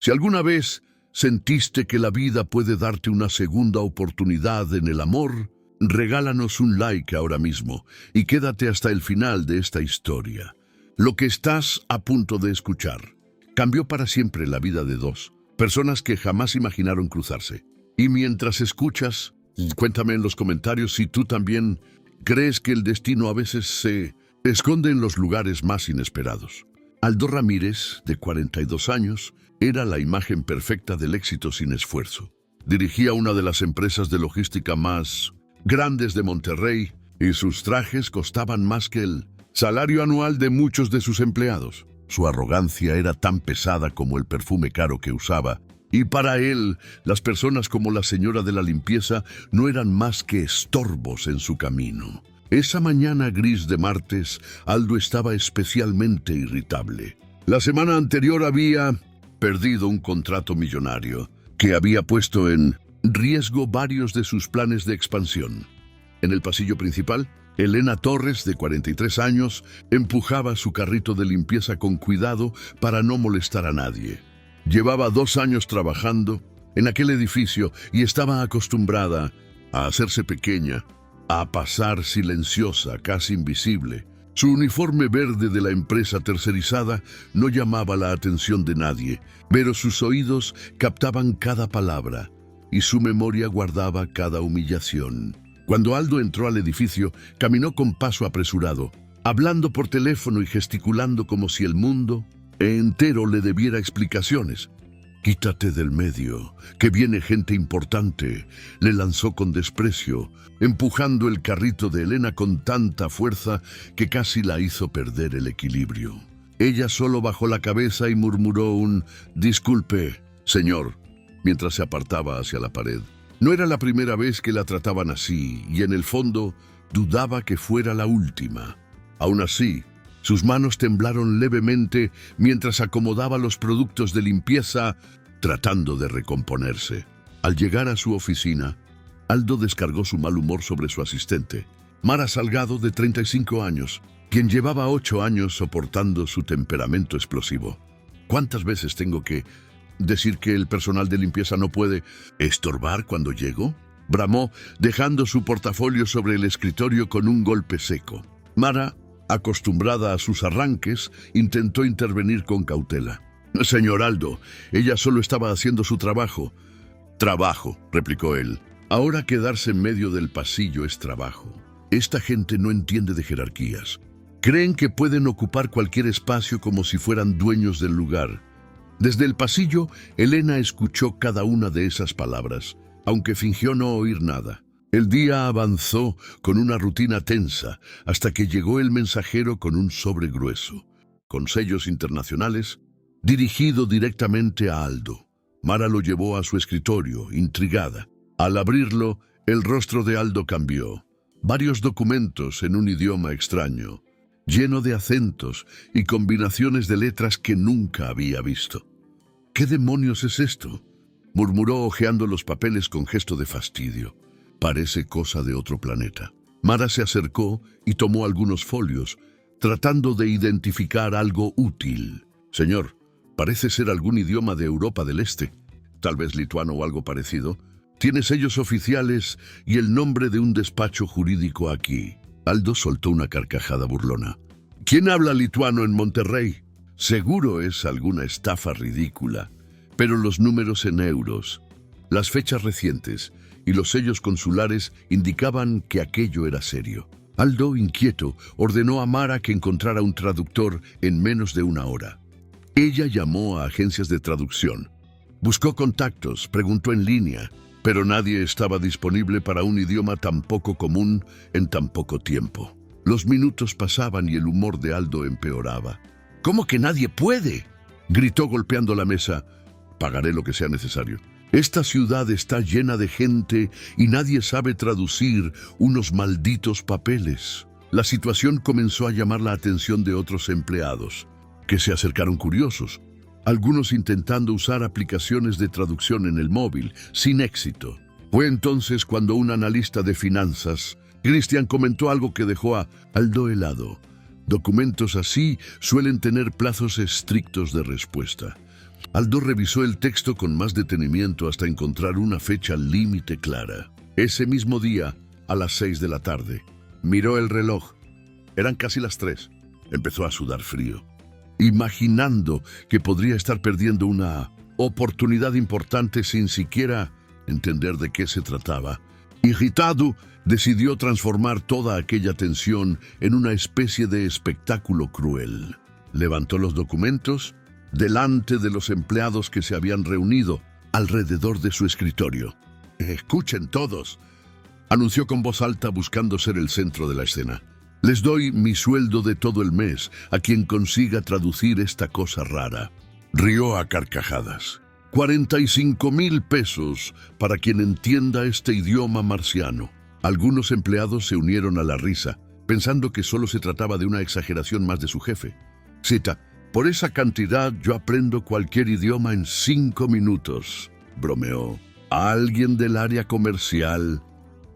Si alguna vez sentiste que la vida puede darte una segunda oportunidad en el amor, regálanos un like ahora mismo y quédate hasta el final de esta historia. Lo que estás a punto de escuchar cambió para siempre la vida de dos personas que jamás imaginaron cruzarse. Y mientras escuchas, cuéntame en los comentarios si tú también crees que el destino a veces se esconde en los lugares más inesperados. Aldo Ramírez, de 42 años, era la imagen perfecta del éxito sin esfuerzo. Dirigía una de las empresas de logística más grandes de Monterrey y sus trajes costaban más que el salario anual de muchos de sus empleados. Su arrogancia era tan pesada como el perfume caro que usaba, y para él, las personas como la señora de la limpieza no eran más que estorbos en su camino. Esa mañana gris de martes, Aldo estaba especialmente irritable. La semana anterior había perdido un contrato millonario que había puesto en riesgo varios de sus planes de expansión. En el pasillo principal, Elena Torres, de 43 años, empujaba su carrito de limpieza con cuidado para no molestar a nadie. Llevaba 2 años trabajando en aquel edificio y estaba acostumbrada a hacerse pequeña, a pasar silenciosa, casi invisible. Su uniforme verde de la empresa tercerizada no llamaba la atención de nadie, pero sus oídos captaban cada palabra y su memoria guardaba cada humillación. Cuando Aldo entró al edificio, caminó con paso apresurado, hablando por teléfono y gesticulando como si el mundo entero le debiera explicaciones. «Quítate del medio, que viene gente importante», le lanzó con desprecio, empujando el carrito de Elena con tanta fuerza que casi la hizo perder el equilibrio. Ella solo bajó la cabeza y murmuró un «disculpe, señor», mientras se apartaba hacia la pared. No era la primera vez que la trataban así, y en el fondo dudaba que fuera la última. Aún así, sus manos temblaron levemente mientras acomodaba los productos de limpieza, tratando de recomponerse. Al llegar a su oficina, Aldo descargó su mal humor sobre su asistente, Mara Salgado, de 35 años, quien llevaba 8 años soportando su temperamento explosivo. «¿Cuántas veces tengo que decir que el personal de limpieza no puede estorbar cuando llego?», bramó, dejando su portafolio sobre el escritorio con un golpe seco. Mara, acostumbrada a sus arranques, intentó intervenir con cautela. «Señor Aldo, ella solo estaba haciendo su trabajo». «Trabajo», replicó él. «Ahora quedarse en medio del pasillo es trabajo. Esta gente no entiende de jerarquías. Creen que pueden ocupar cualquier espacio como si fueran dueños del lugar». Desde el pasillo, Elena escuchó cada una de esas palabras, aunque fingió no oír nada. El día avanzó con una rutina tensa hasta que llegó el mensajero con un sobre grueso, con sellos internacionales, dirigido directamente a Aldo. Mara lo llevó a su escritorio, intrigada. Al abrirlo, el rostro de Aldo cambió. Varios documentos en un idioma extraño, lleno de acentos y combinaciones de letras que nunca había visto. «¿Qué demonios es esto?», murmuró hojeando los papeles con gesto de fastidio. «Parece cosa de otro planeta». Mara se acercó y tomó algunos folios, tratando de identificar algo útil. «Señor, parece ser algún idioma de Europa del Este, tal vez lituano o algo parecido. Tiene sellos oficiales y el nombre de un despacho jurídico aquí». Aldo soltó una carcajada burlona. «¿Quién habla lituano en Monterrey? Seguro es alguna estafa ridícula, pero los números en euros, las fechas recientes y los sellos consulares indicaban que aquello era serio». Aldo, inquieto, ordenó a Mara que encontrara un traductor en menos de 1 hora. Ella llamó a agencias de traducción, buscó contactos, preguntó en línea, pero nadie estaba disponible para un idioma tan poco común en tan poco tiempo. Los minutos pasaban y el humor de Aldo empeoraba. «¿Cómo que nadie puede?», gritó golpeando la mesa. «Pagaré lo que sea necesario. Esta ciudad está llena de gente y nadie sabe traducir unos malditos papeles». La situación comenzó a llamar la atención de otros empleados, que se acercaron curiosos, algunos intentando usar aplicaciones de traducción en el móvil, sin éxito. Fue entonces cuando un analista de finanzas, Cristian, comentó algo que dejó a Aldo helado. «Documentos así suelen tener plazos estrictos de respuesta». Aldo revisó el texto con más detenimiento hasta encontrar una fecha límite clara. Ese mismo día, a las 6 de la tarde. Miró el reloj. Eran casi las 3. Empezó a sudar frío, imaginando que podría estar perdiendo una oportunidad importante sin siquiera entender de qué se trataba. Irritado, decidió transformar toda aquella tensión en una especie de espectáculo cruel. Levantó los documentos delante de los empleados que se habían reunido alrededor de su escritorio. «Escuchen todos», anunció con voz alta, buscando ser el centro de la escena. «Les doy mi sueldo de todo el mes a quien consiga traducir esta cosa rara». Rió a carcajadas. 45,000 pesos para quien entienda este idioma marciano. Algunos empleados se unieron a la risa, pensando que solo se trataba de una exageración más de su jefe. Cita: «Por esa cantidad yo aprendo cualquier idioma en 5 minutos», bromeó a alguien del área comercial,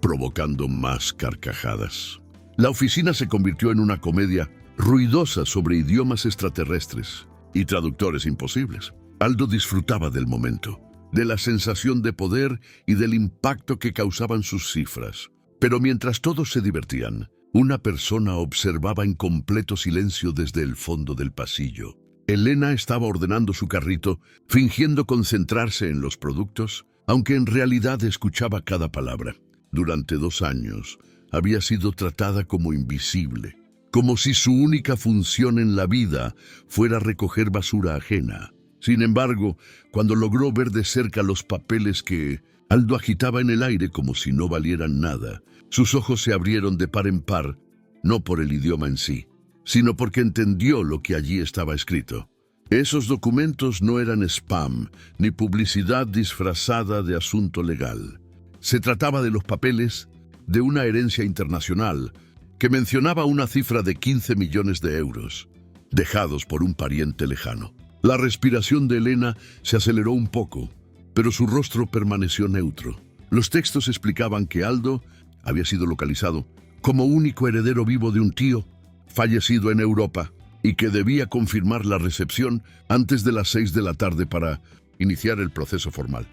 provocando más carcajadas. La oficina se convirtió en una comedia ruidosa sobre idiomas extraterrestres y traductores imposibles. Aldo disfrutaba del momento, de la sensación de poder y del impacto que causaban sus cifras. Pero mientras todos se divertían, una persona observaba en completo silencio desde el fondo del pasillo. Elena estaba ordenando su carrito, fingiendo concentrarse en los productos, aunque en realidad escuchaba cada palabra. Durante 2 años, había sido tratada como invisible, como si su única función en la vida fuera recoger basura ajena. Sin embargo, cuando logró ver de cerca los papeles que Aldo agitaba en el aire como si no valieran nada, sus ojos se abrieron de par en par, no por el idioma en sí, sino porque entendió lo que allí estaba escrito. Esos documentos no eran spam, ni publicidad disfrazada de asunto legal. Se trataba de los papeles de una herencia internacional que mencionaba una cifra de 15 millones de euros, dejados por un pariente lejano. La respiración de Elena se aceleró un poco, pero su rostro permaneció neutro. Los textos explicaban que Aldo había sido localizado como único heredero vivo de un tío fallecido en Europa y que debía confirmar la recepción antes de las 6 de la tarde para iniciar el proceso formal.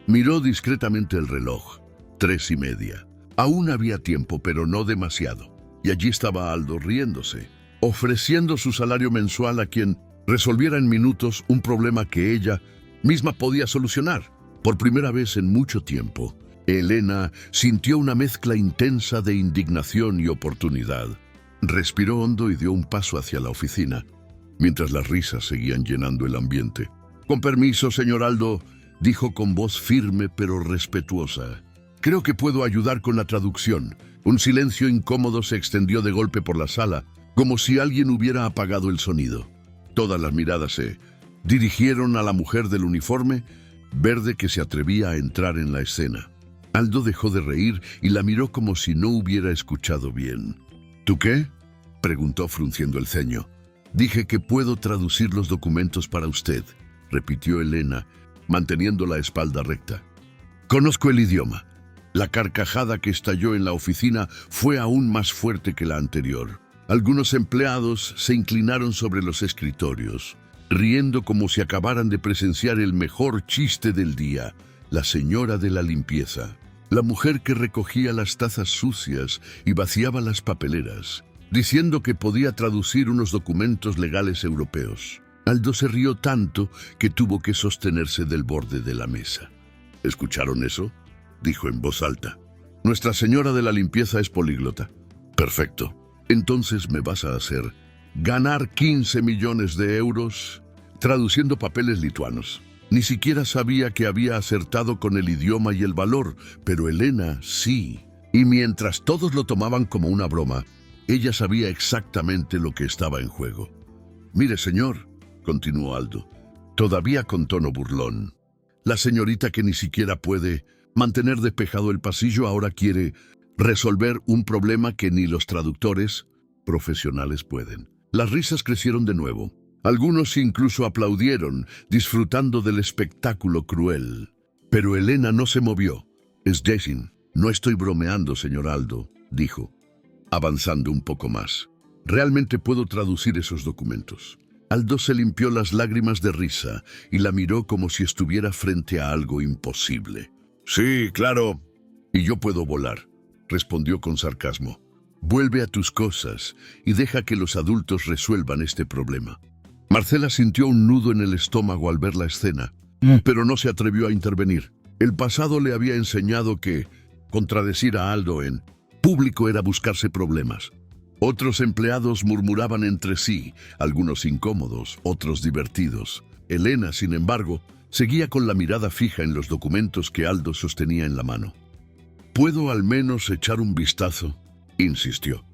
Miró discretamente el reloj. 3:30. Aún había tiempo, pero no demasiado. Y allí estaba Aldo riéndose, ofreciendo su salario mensual a quien resolviera en minutos un problema que ella misma podía solucionar. Por primera vez en mucho tiempo, Elena sintió una mezcla intensa de indignación y oportunidad. Respiró hondo y dio un paso hacia la oficina, mientras las risas seguían llenando el ambiente. «Con permiso, señor Aldo», dijo con voz firme pero respetuosa. «Creo que puedo ayudar con la traducción». Un silencio incómodo se extendió de golpe por la sala, como si alguien hubiera apagado el sonido. Todas las miradas se dirigieron a la mujer del uniforme verde que se atrevía a entrar en la escena. Aldo dejó de reír y la miró como si no hubiera escuchado bien. «¿Tú qué?», preguntó frunciendo el ceño. «Dije que puedo traducir los documentos para usted», repitió Elena, manteniendo la espalda recta. «Conozco el idioma». La carcajada que estalló en la oficina fue aún más fuerte que la anterior. Algunos empleados se inclinaron sobre los escritorios, riendo como si acabaran de presenciar el mejor chiste del día: la señora de la limpieza, la mujer que recogía las tazas sucias y vaciaba las papeleras, diciendo que podía traducir unos documentos legales europeos. Aldo se rió tanto que tuvo que sostenerse del borde de la mesa. «¿Escucharon eso?», dijo en voz alta. «Nuestra señora de la limpieza es políglota». «Perfecto. Entonces me vas a hacer ganar 15 millones de euros traduciendo papeles lituanos». Ni siquiera sabía que había acertado con el idioma y el valor, pero Elena sí. Y mientras todos lo tomaban como una broma, ella sabía exactamente lo que estaba en juego. «Mire, señor», continuó Aldo, todavía con tono burlón, «la señorita que ni siquiera puede mantener despejado el pasillo ahora quiere resolver un problema que ni los traductores profesionales pueden». Las risas crecieron de nuevo. Algunos incluso aplaudieron, disfrutando del espectáculo cruel. Pero Elena no se movió. «Es Jason. No estoy bromeando, señor Aldo», dijo, avanzando un poco más. «Realmente puedo traducir esos documentos. Aldo se limpió las lágrimas de risa y la miró como si estuviera frente a algo imposible. «Sí, claro. Y yo puedo volar», respondió con sarcasmo. «Vuelve a tus cosas y deja que los adultos resuelvan este problema». Marcela sintió un nudo en el estómago al ver la escena, pero no se atrevió a intervenir. El pasado le había enseñado que contradecir a Aldo en público era buscarse problemas. Otros empleados murmuraban entre sí, algunos incómodos, otros divertidos. Elena, sin embargo, seguía con la mirada fija en los documentos que Aldo sostenía en la mano. «¿Puedo al menos echar un vistazo?», insistió.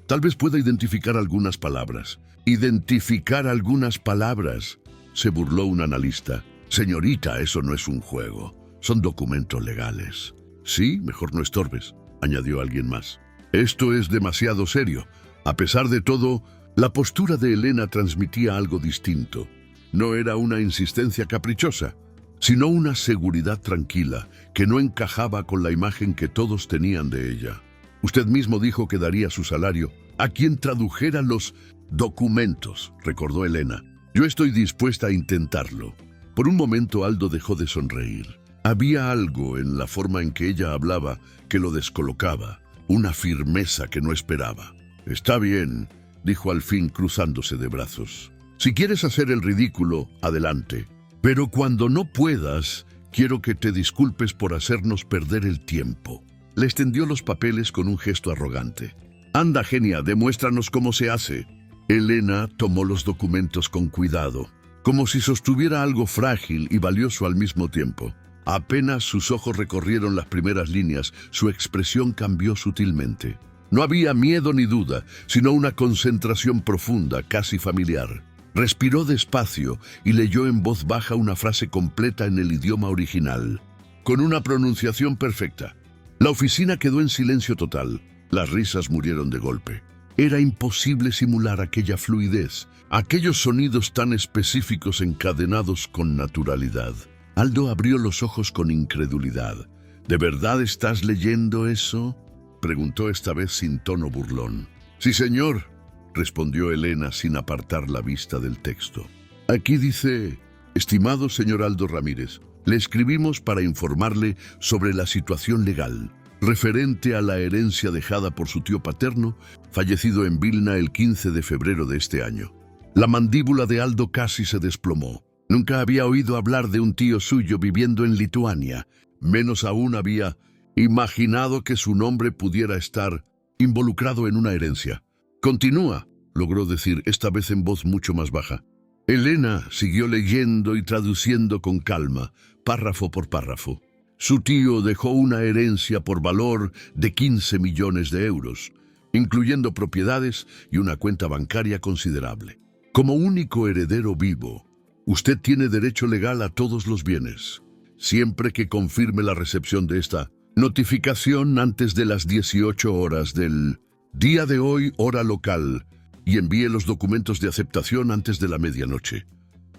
«Tal vez pueda identificar algunas palabras». «Identificar algunas palabras», se burló un analista. «Señorita, eso no es un juego. Son documentos legales». «Sí, mejor no estorbes», añadió alguien más. «Esto es demasiado serio». A pesar de todo, la postura de Elena transmitía algo distinto. No era una insistencia caprichosa, sino una seguridad tranquila que no encajaba con la imagen que todos tenían de ella. «Usted mismo dijo que daría su salario a quien tradujera los documentos», recordó Elena. «Yo estoy dispuesta a intentarlo». Por un momento Aldo dejó de sonreír. Había algo en la forma en que ella hablaba que lo descolocaba, una firmeza que no esperaba. «Está bien», dijo al fin cruzándose de brazos. «Si quieres hacer el ridículo, adelante. Pero cuando no puedas, quiero que te disculpes por hacernos perder el tiempo». Le extendió los papeles con un gesto arrogante. «Anda, genia, demuéstranos cómo se hace». Elena tomó los documentos con cuidado, como si sostuviera algo frágil y valioso al mismo tiempo. Apenas sus ojos recorrieron las primeras líneas, su expresión cambió sutilmente. No había miedo ni duda, sino una concentración profunda, casi familiar. Respiró despacio y leyó en voz baja una frase completa en el idioma original, con una pronunciación perfecta. La oficina quedó en silencio total. Las risas murieron de golpe. Era imposible simular aquella fluidez, aquellos sonidos tan específicos encadenados con naturalidad. Aldo abrió los ojos con incredulidad. «¿De verdad estás leyendo eso?», preguntó esta vez sin tono burlón. «Sí, señor», respondió Elena sin apartar la vista del texto. «Aquí dice: estimado señor Aldo Ramírez, le escribimos para informarle sobre la situación legal referente a la herencia dejada por su tío paterno, fallecido en Vilna el 15 de febrero de este año». La mandíbula de Aldo casi se desplomó. Nunca había oído hablar de un tío suyo viviendo en Lituania, menos aún había imaginado que su nombre pudiera estar involucrado en una herencia. «Continúa», logró decir, esta vez en voz mucho más baja. Elena siguió leyendo y traduciendo con calma, párrafo por párrafo. Su tío dejó una herencia por valor de 15 millones de euros, incluyendo propiedades y una cuenta bancaria considerable. Como único heredero vivo, usted tiene derecho legal a todos los bienes, siempre que confirme la recepción de esta notificación antes de las 18 horas del día de hoy, hora local, y envíe los documentos de aceptación antes de la medianoche.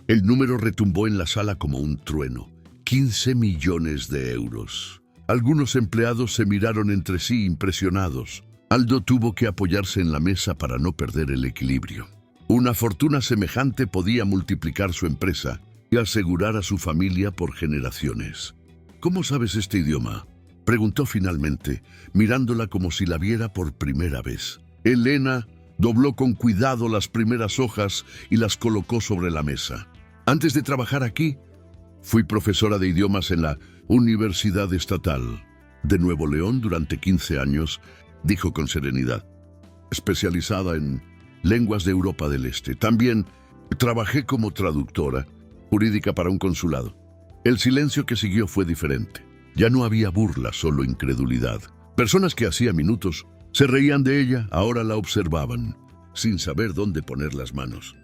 El número retumbó en la sala como un trueno. 15 millones de euros. Algunos empleados se miraron entre sí impresionados. Aldo tuvo que apoyarse en la mesa para no perder el equilibrio. Una fortuna semejante podía multiplicar su empresa y asegurar a su familia por generaciones. «¿Cómo sabes este idioma?», preguntó finalmente, mirándola como si la viera por primera vez. Elena dobló con cuidado las primeras hojas y las colocó sobre la mesa. «Antes de trabajar aquí, fui profesora de idiomas en la Universidad Estatal de Nuevo León durante 15 años», dijo con serenidad, «especializada en lenguas de Europa del Este. También trabajé como traductora jurídica para un consulado». El silencio que siguió fue diferente. Ya no había burla, solo incredulidad. Personas que hacía minutos se reían de ella, ahora la observaban, sin saber dónde poner las manos.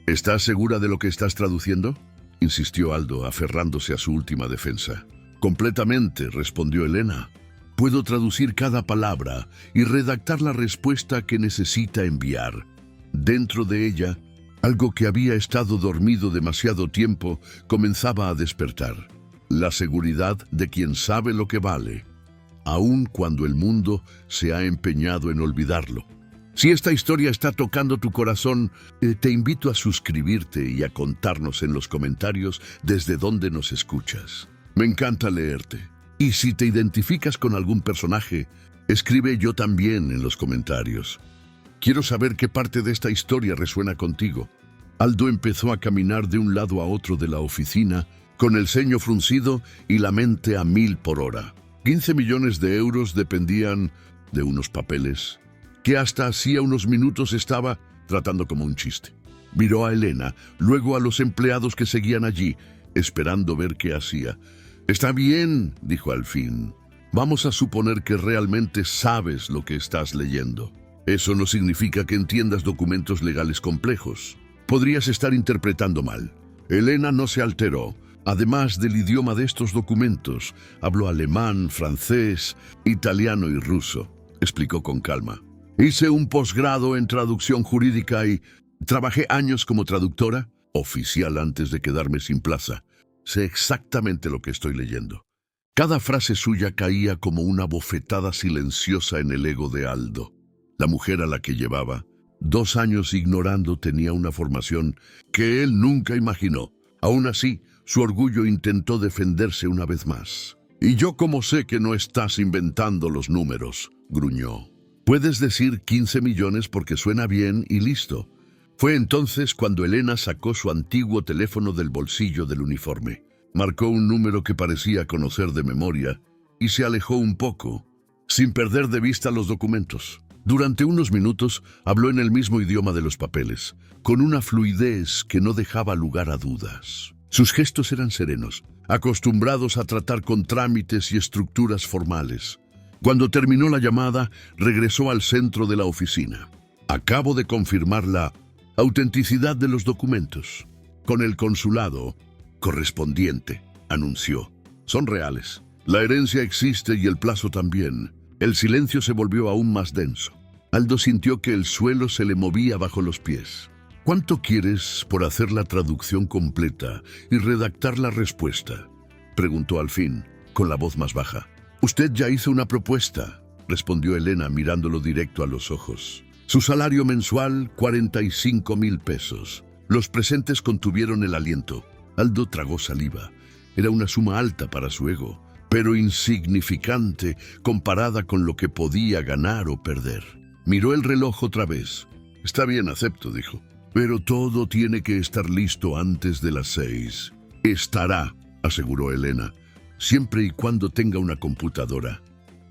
«¿Estás segura de lo que estás traduciendo?», insistió Aldo, aferrándose a su última defensa. «Completamente», respondió Elena. «Puedo traducir cada palabra y redactar la respuesta que necesita enviar». Dentro de ella, algo que había estado dormido demasiado tiempo comenzaba a despertar. La seguridad de quien sabe lo que vale, aun cuando el mundo se ha empeñado en olvidarlo. Si esta historia está tocando tu corazón, te invito a suscribirte y a contarnos en los comentarios desde dónde nos escuchas. Me encanta leerte. Y si te identificas con algún personaje, escribe yo también en los comentarios. Quiero saber qué parte de esta historia resuena contigo. Aldo empezó a caminar de un lado a otro de la oficina, con el ceño fruncido y la mente a 1000 por hora. 15 millones de euros dependían de unos papeles que hasta hacía unos minutos estaba tratando como un chiste. Miró a Elena, luego a los empleados que seguían allí, esperando ver qué hacía. «Está bien», dijo al fin. «Vamos a suponer que realmente sabes lo que estás leyendo. Eso no significa que entiendas documentos legales complejos. Podrías estar interpretando mal». Elena no se alteró. Además del idioma de estos documentos, habló alemán, francés, italiano y ruso. Explicó con calma. «Hice un posgrado en traducción jurídica y trabajé años como traductora oficial antes de quedarme sin plaza. Sé exactamente lo que estoy leyendo». Cada frase suya caía como una bofetada silenciosa en el ego de Aldo. La mujer a la que llevaba 2 años ignorando tenía una formación que él nunca imaginó. Aún así, su orgullo intentó defenderse una vez más. «¿Y yo cómo sé que no estás inventando los números?», gruñó. «Puedes decir 15 millones porque suena bien y listo». Fue entonces cuando Elena sacó su antiguo teléfono del bolsillo del uniforme. Marcó un número que parecía conocer de memoria y se alejó un poco, sin perder de vista los documentos. Durante unos minutos habló en el mismo idioma de los papeles, con una fluidez que no dejaba lugar a dudas. Sus gestos eran serenos, acostumbrados a tratar con trámites y estructuras formales. Cuando terminó la llamada, regresó al centro de la oficina. «Acabo de confirmar la autenticidad de los documentos con el consulado correspondiente», anunció. «Son reales. La herencia existe y el plazo también». El silencio se volvió aún más denso. Aldo sintió que el suelo se le movía bajo los pies. «¿Cuánto quieres por hacer la traducción completa y redactar la respuesta?», preguntó al fin, con la voz más baja. «Usted ya hizo una propuesta», respondió Elena mirándolo directo a los ojos. «Su salario mensual, 45.000 pesos. Los presentes contuvieron el aliento. Aldo tragó saliva. Era una suma alta para su ego, pero insignificante comparada con lo que podía ganar o perder. Miró el reloj otra vez. «Está bien, acepto», dijo. «Pero todo tiene que estar listo antes de las 6. «Estará», aseguró Elena, «siempre y cuando tenga una computadora.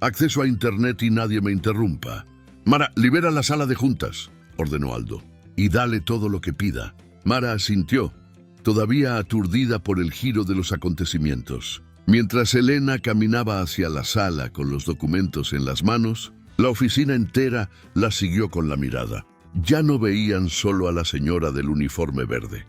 Acceso a internet y nadie me interrumpa». «Mara, libera la sala de juntas», ordenó Aldo, «y dale todo lo que pida». Mara asintió, todavía aturdida por el giro de los acontecimientos. Mientras Elena caminaba hacia la sala con los documentos en las manos, la oficina entera la siguió con la mirada. Ya no veían solo a la señora del uniforme verde,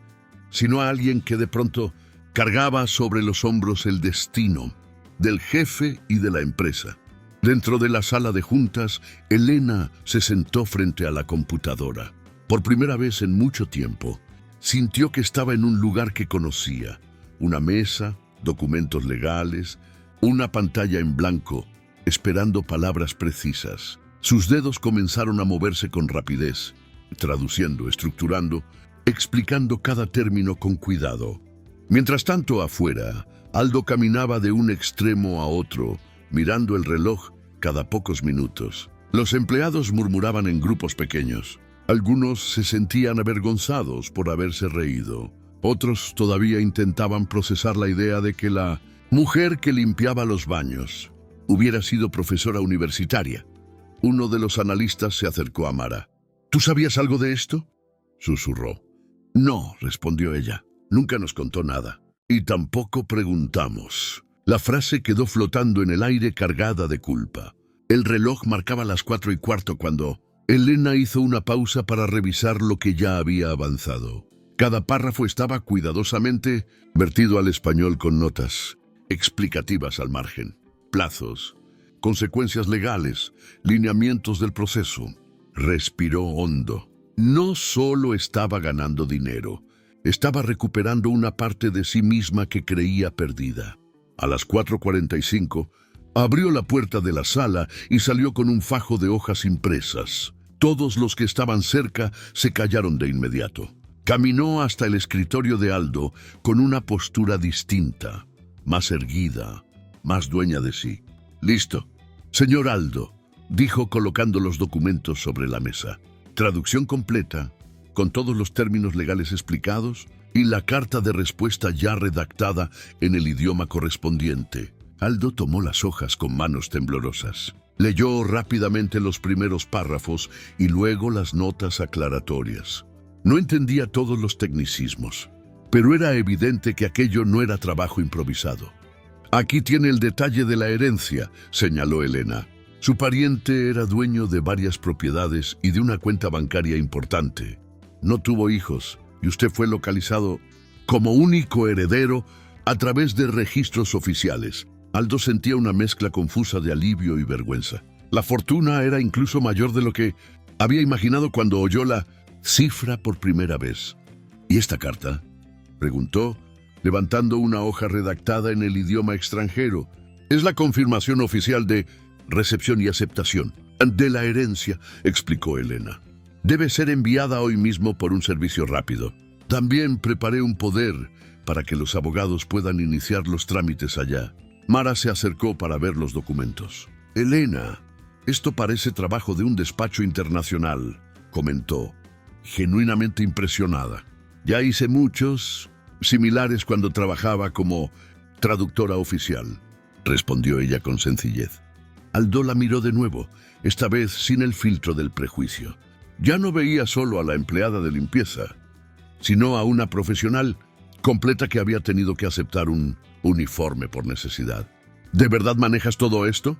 sino a alguien que de pronto cargaba sobre los hombros el destino del jefe y de la empresa. Dentro de la sala de juntas, Elena se sentó frente a la computadora. Por primera vez en mucho tiempo, sintió que estaba en un lugar que conocía. Una mesa, documentos legales, una pantalla en blanco, esperando palabras precisas. Sus dedos comenzaron a moverse con rapidez, traduciendo, estructurando, explicando cada término con cuidado. Mientras tanto, afuera, Aldo caminaba de un extremo a otro, mirando el reloj cada pocos minutos. Los empleados murmuraban en grupos pequeños. Algunos se sentían avergonzados por haberse reído. Otros todavía intentaban procesar la idea de que la mujer que limpiaba los baños hubiera sido profesora universitaria. Uno de los analistas se acercó a Mara. «¿Tú sabías algo de esto?», susurró. «No», respondió ella. «Nunca nos contó nada. Y tampoco preguntamos». La frase quedó flotando en el aire cargada de culpa. El reloj marcaba las 4:15 cuando Elena hizo una pausa para revisar lo que ya había avanzado. Cada párrafo estaba cuidadosamente vertido al español con notas explicativas al margen, plazos, consecuencias legales, lineamientos del proceso. Respiró hondo. No solo estaba ganando dinero, estaba recuperando una parte de sí misma que creía perdida. A las 4:45, abrió la puerta de la sala y salió con un fajo de hojas impresas. Todos los que estaban cerca se callaron de inmediato. Caminó hasta el escritorio de Aldo con una postura distinta, más erguida, más dueña de sí. «Listo. Señor Aldo», dijo colocando los documentos sobre la mesa. Traducción completa, con todos los términos legales explicados y la carta de respuesta ya redactada en el idioma correspondiente. Aldo tomó las hojas con manos temblorosas. Leyó rápidamente los primeros párrafos y luego las notas aclaratorias. No entendía todos los tecnicismos, pero era evidente que aquello no era trabajo improvisado. «Aquí tiene el detalle de la herencia», señaló Elena. Su pariente era dueño de varias propiedades y de una cuenta bancaria importante. No tuvo hijos y usted fue localizado como único heredero a través de registros oficiales. Aldo sentía una mezcla confusa de alivio y vergüenza. La fortuna era incluso mayor de lo que había imaginado cuando oyó la cifra por primera vez. «¿Y esta carta?», preguntó, levantando una hoja redactada en el idioma extranjero. «Es la confirmación oficial de recepción y aceptación de la herencia», explicó Elena. «Debe ser enviada hoy mismo por un servicio rápido. También preparé un poder para que los abogados puedan iniciar los trámites allá». Mara se acercó para ver los documentos. «Elena, esto parece trabajo de un despacho internacional», comentó, genuinamente impresionada. «Ya hice muchos similares cuando trabajaba como traductora oficial», respondió ella con sencillez. Aldo la miró de nuevo, esta vez sin el filtro del prejuicio. Ya no veía solo a la empleada de limpieza, sino a una profesional completa que había tenido que aceptar un uniforme por necesidad. «¿De verdad manejas todo esto?»,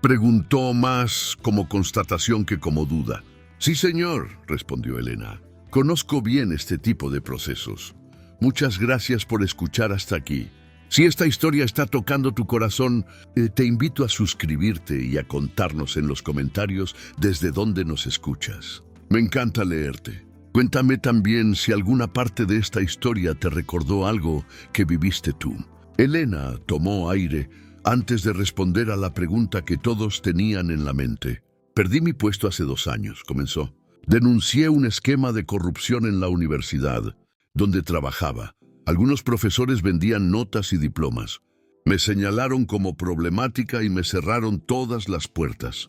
preguntó más como constatación que como duda. «Sí, señor», respondió Elena. «Conozco bien este tipo de procesos. Muchas gracias por escuchar hasta aquí. Si esta historia está tocando tu corazón, te invito a suscribirte y a contarnos en los comentarios desde dónde nos escuchas. Me encanta leerte. Cuéntame también si alguna parte de esta historia te recordó algo que viviste tú». Elena tomó aire antes de responder a la pregunta que todos tenían en la mente. «Perdí mi puesto hace 2 años», comenzó. «Denuncié un esquema de corrupción en la universidad donde trabajaba. Algunos profesores vendían notas y diplomas. Me señalaron como problemática y me cerraron todas las puertas.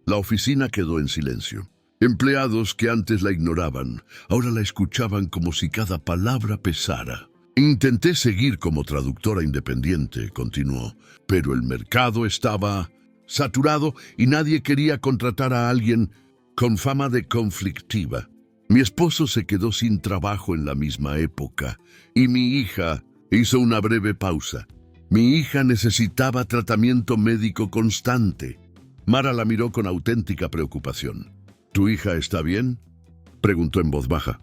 La oficina quedó en silencio. Empleados que antes la ignoraban, ahora la escuchaban como si cada palabra pesara. Intenté seguir como traductora independiente», continuó, «pero el mercado estaba saturado y nadie quería contratar a alguien con fama de conflictiva. Mi esposo se quedó sin trabajo en la misma época y mi hija hizo una breve pausa. Mi hija necesitaba tratamiento médico constante». Mara la miró con auténtica preocupación. «¿Tu hija está bien?», preguntó en voz baja.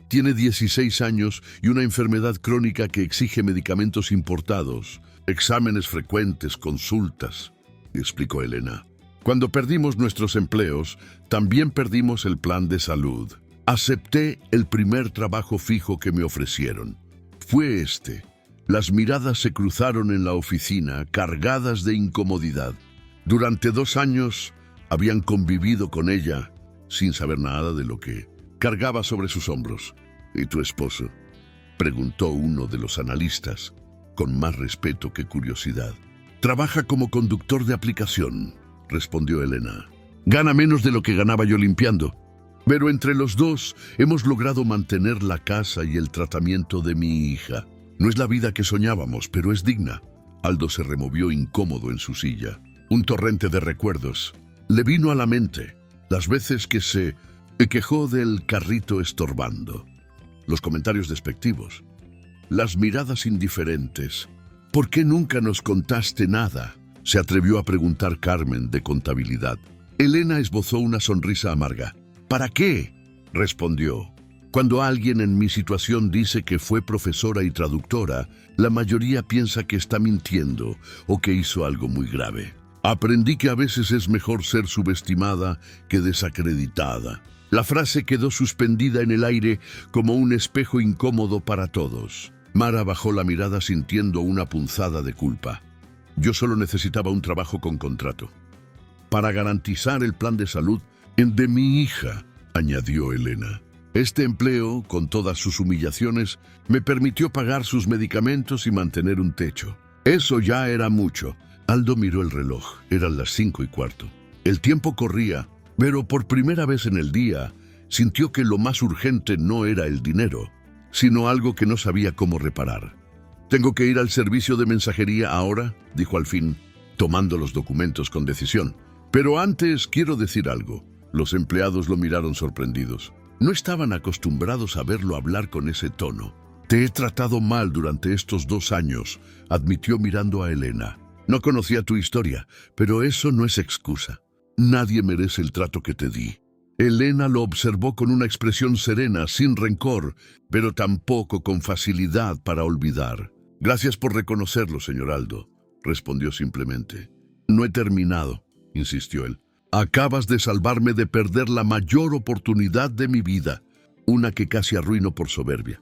«Tiene 16 años y una enfermedad crónica que exige medicamentos importados, exámenes frecuentes, consultas», explicó Elena. «Cuando perdimos nuestros empleos, también perdimos el plan de salud. Acepté el primer trabajo fijo que me ofrecieron. Fue este. Las miradas se cruzaron en la oficina, cargadas de incomodidad. Durante 2 años habían convivido con ella, sin saber nada de lo que cargaba sobre sus hombros. «¿Y tu esposo?», preguntó uno de los analistas, con más respeto que curiosidad. «Trabaja como conductor de aplicación», respondió Elena. «Gana menos de lo que ganaba yo limpiando. Pero entre los dos hemos logrado mantener la casa y el tratamiento de mi hija. No es la vida que soñábamos, pero es digna». Aldo se removió incómodo en su silla. Un torrente de recuerdos le vino a la mente. Las veces que se quejó del carrito estorbando, los comentarios despectivos, las miradas indiferentes. «¿Por qué nunca nos contaste nada?», se atrevió a preguntar Carmen, de contabilidad. Elena esbozó una sonrisa amarga. «¿Para qué?», respondió. «Cuando alguien en mi situación dice que fue profesora y traductora, la mayoría piensa que está mintiendo o que hizo algo muy grave. Aprendí que a veces es mejor ser subestimada que desacreditada». La frase quedó suspendida en el aire como un espejo incómodo para todos. Mara bajó la mirada sintiendo una punzada de culpa. «Yo solo necesitaba un trabajo con contrato. Para garantizar el plan de salud En de mi hija, añadió Elena. Este empleo, con todas sus humillaciones, me permitió pagar sus medicamentos y mantener un techo. Eso ya era mucho. Aldo miró el reloj. Eran las 5:15. El tiempo corría, pero por primera vez en el día sintió que lo más urgente no era el dinero, sino algo que no sabía cómo reparar. «Tengo que ir al servicio de mensajería ahora», dijo al fin, tomando los documentos con decisión. «Pero antes quiero decir algo». Los empleados lo miraron sorprendidos. No estaban acostumbrados a verlo hablar con ese tono. «Te he tratado mal durante estos 2 años», admitió mirando a Elena. «No conocía tu historia, pero eso no es excusa. Nadie merece el trato que te di». Elena lo observó con una expresión serena, sin rencor, pero tampoco con facilidad para olvidar. «Gracias por reconocerlo, señor Aldo», respondió simplemente. «No he terminado», insistió él. «Acabas de salvarme de perder la mayor oportunidad de mi vida, una que casi arruino por soberbia».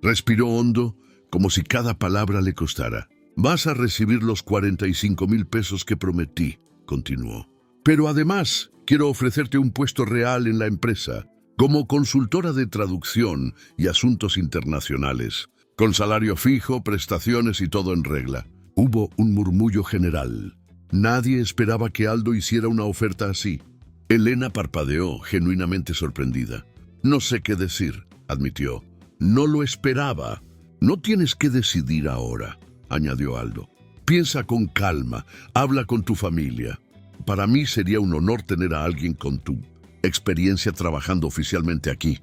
Respiró hondo, como si cada palabra le costara. «Vas a recibir los 45,000 pesos que prometí», continuó. «Pero además, quiero ofrecerte un puesto real en la empresa, como consultora de traducción y asuntos internacionales, con salario fijo, prestaciones y todo en regla». Hubo un murmullo general. Nadie esperaba que Aldo hiciera una oferta así. Elena parpadeó, genuinamente sorprendida. «No sé qué decir», admitió. «No lo esperaba». «No tienes que decidir ahora», añadió Aldo. «Piensa con calma, habla con tu familia. Para mí sería un honor tener a alguien con tu experiencia trabajando oficialmente aquí».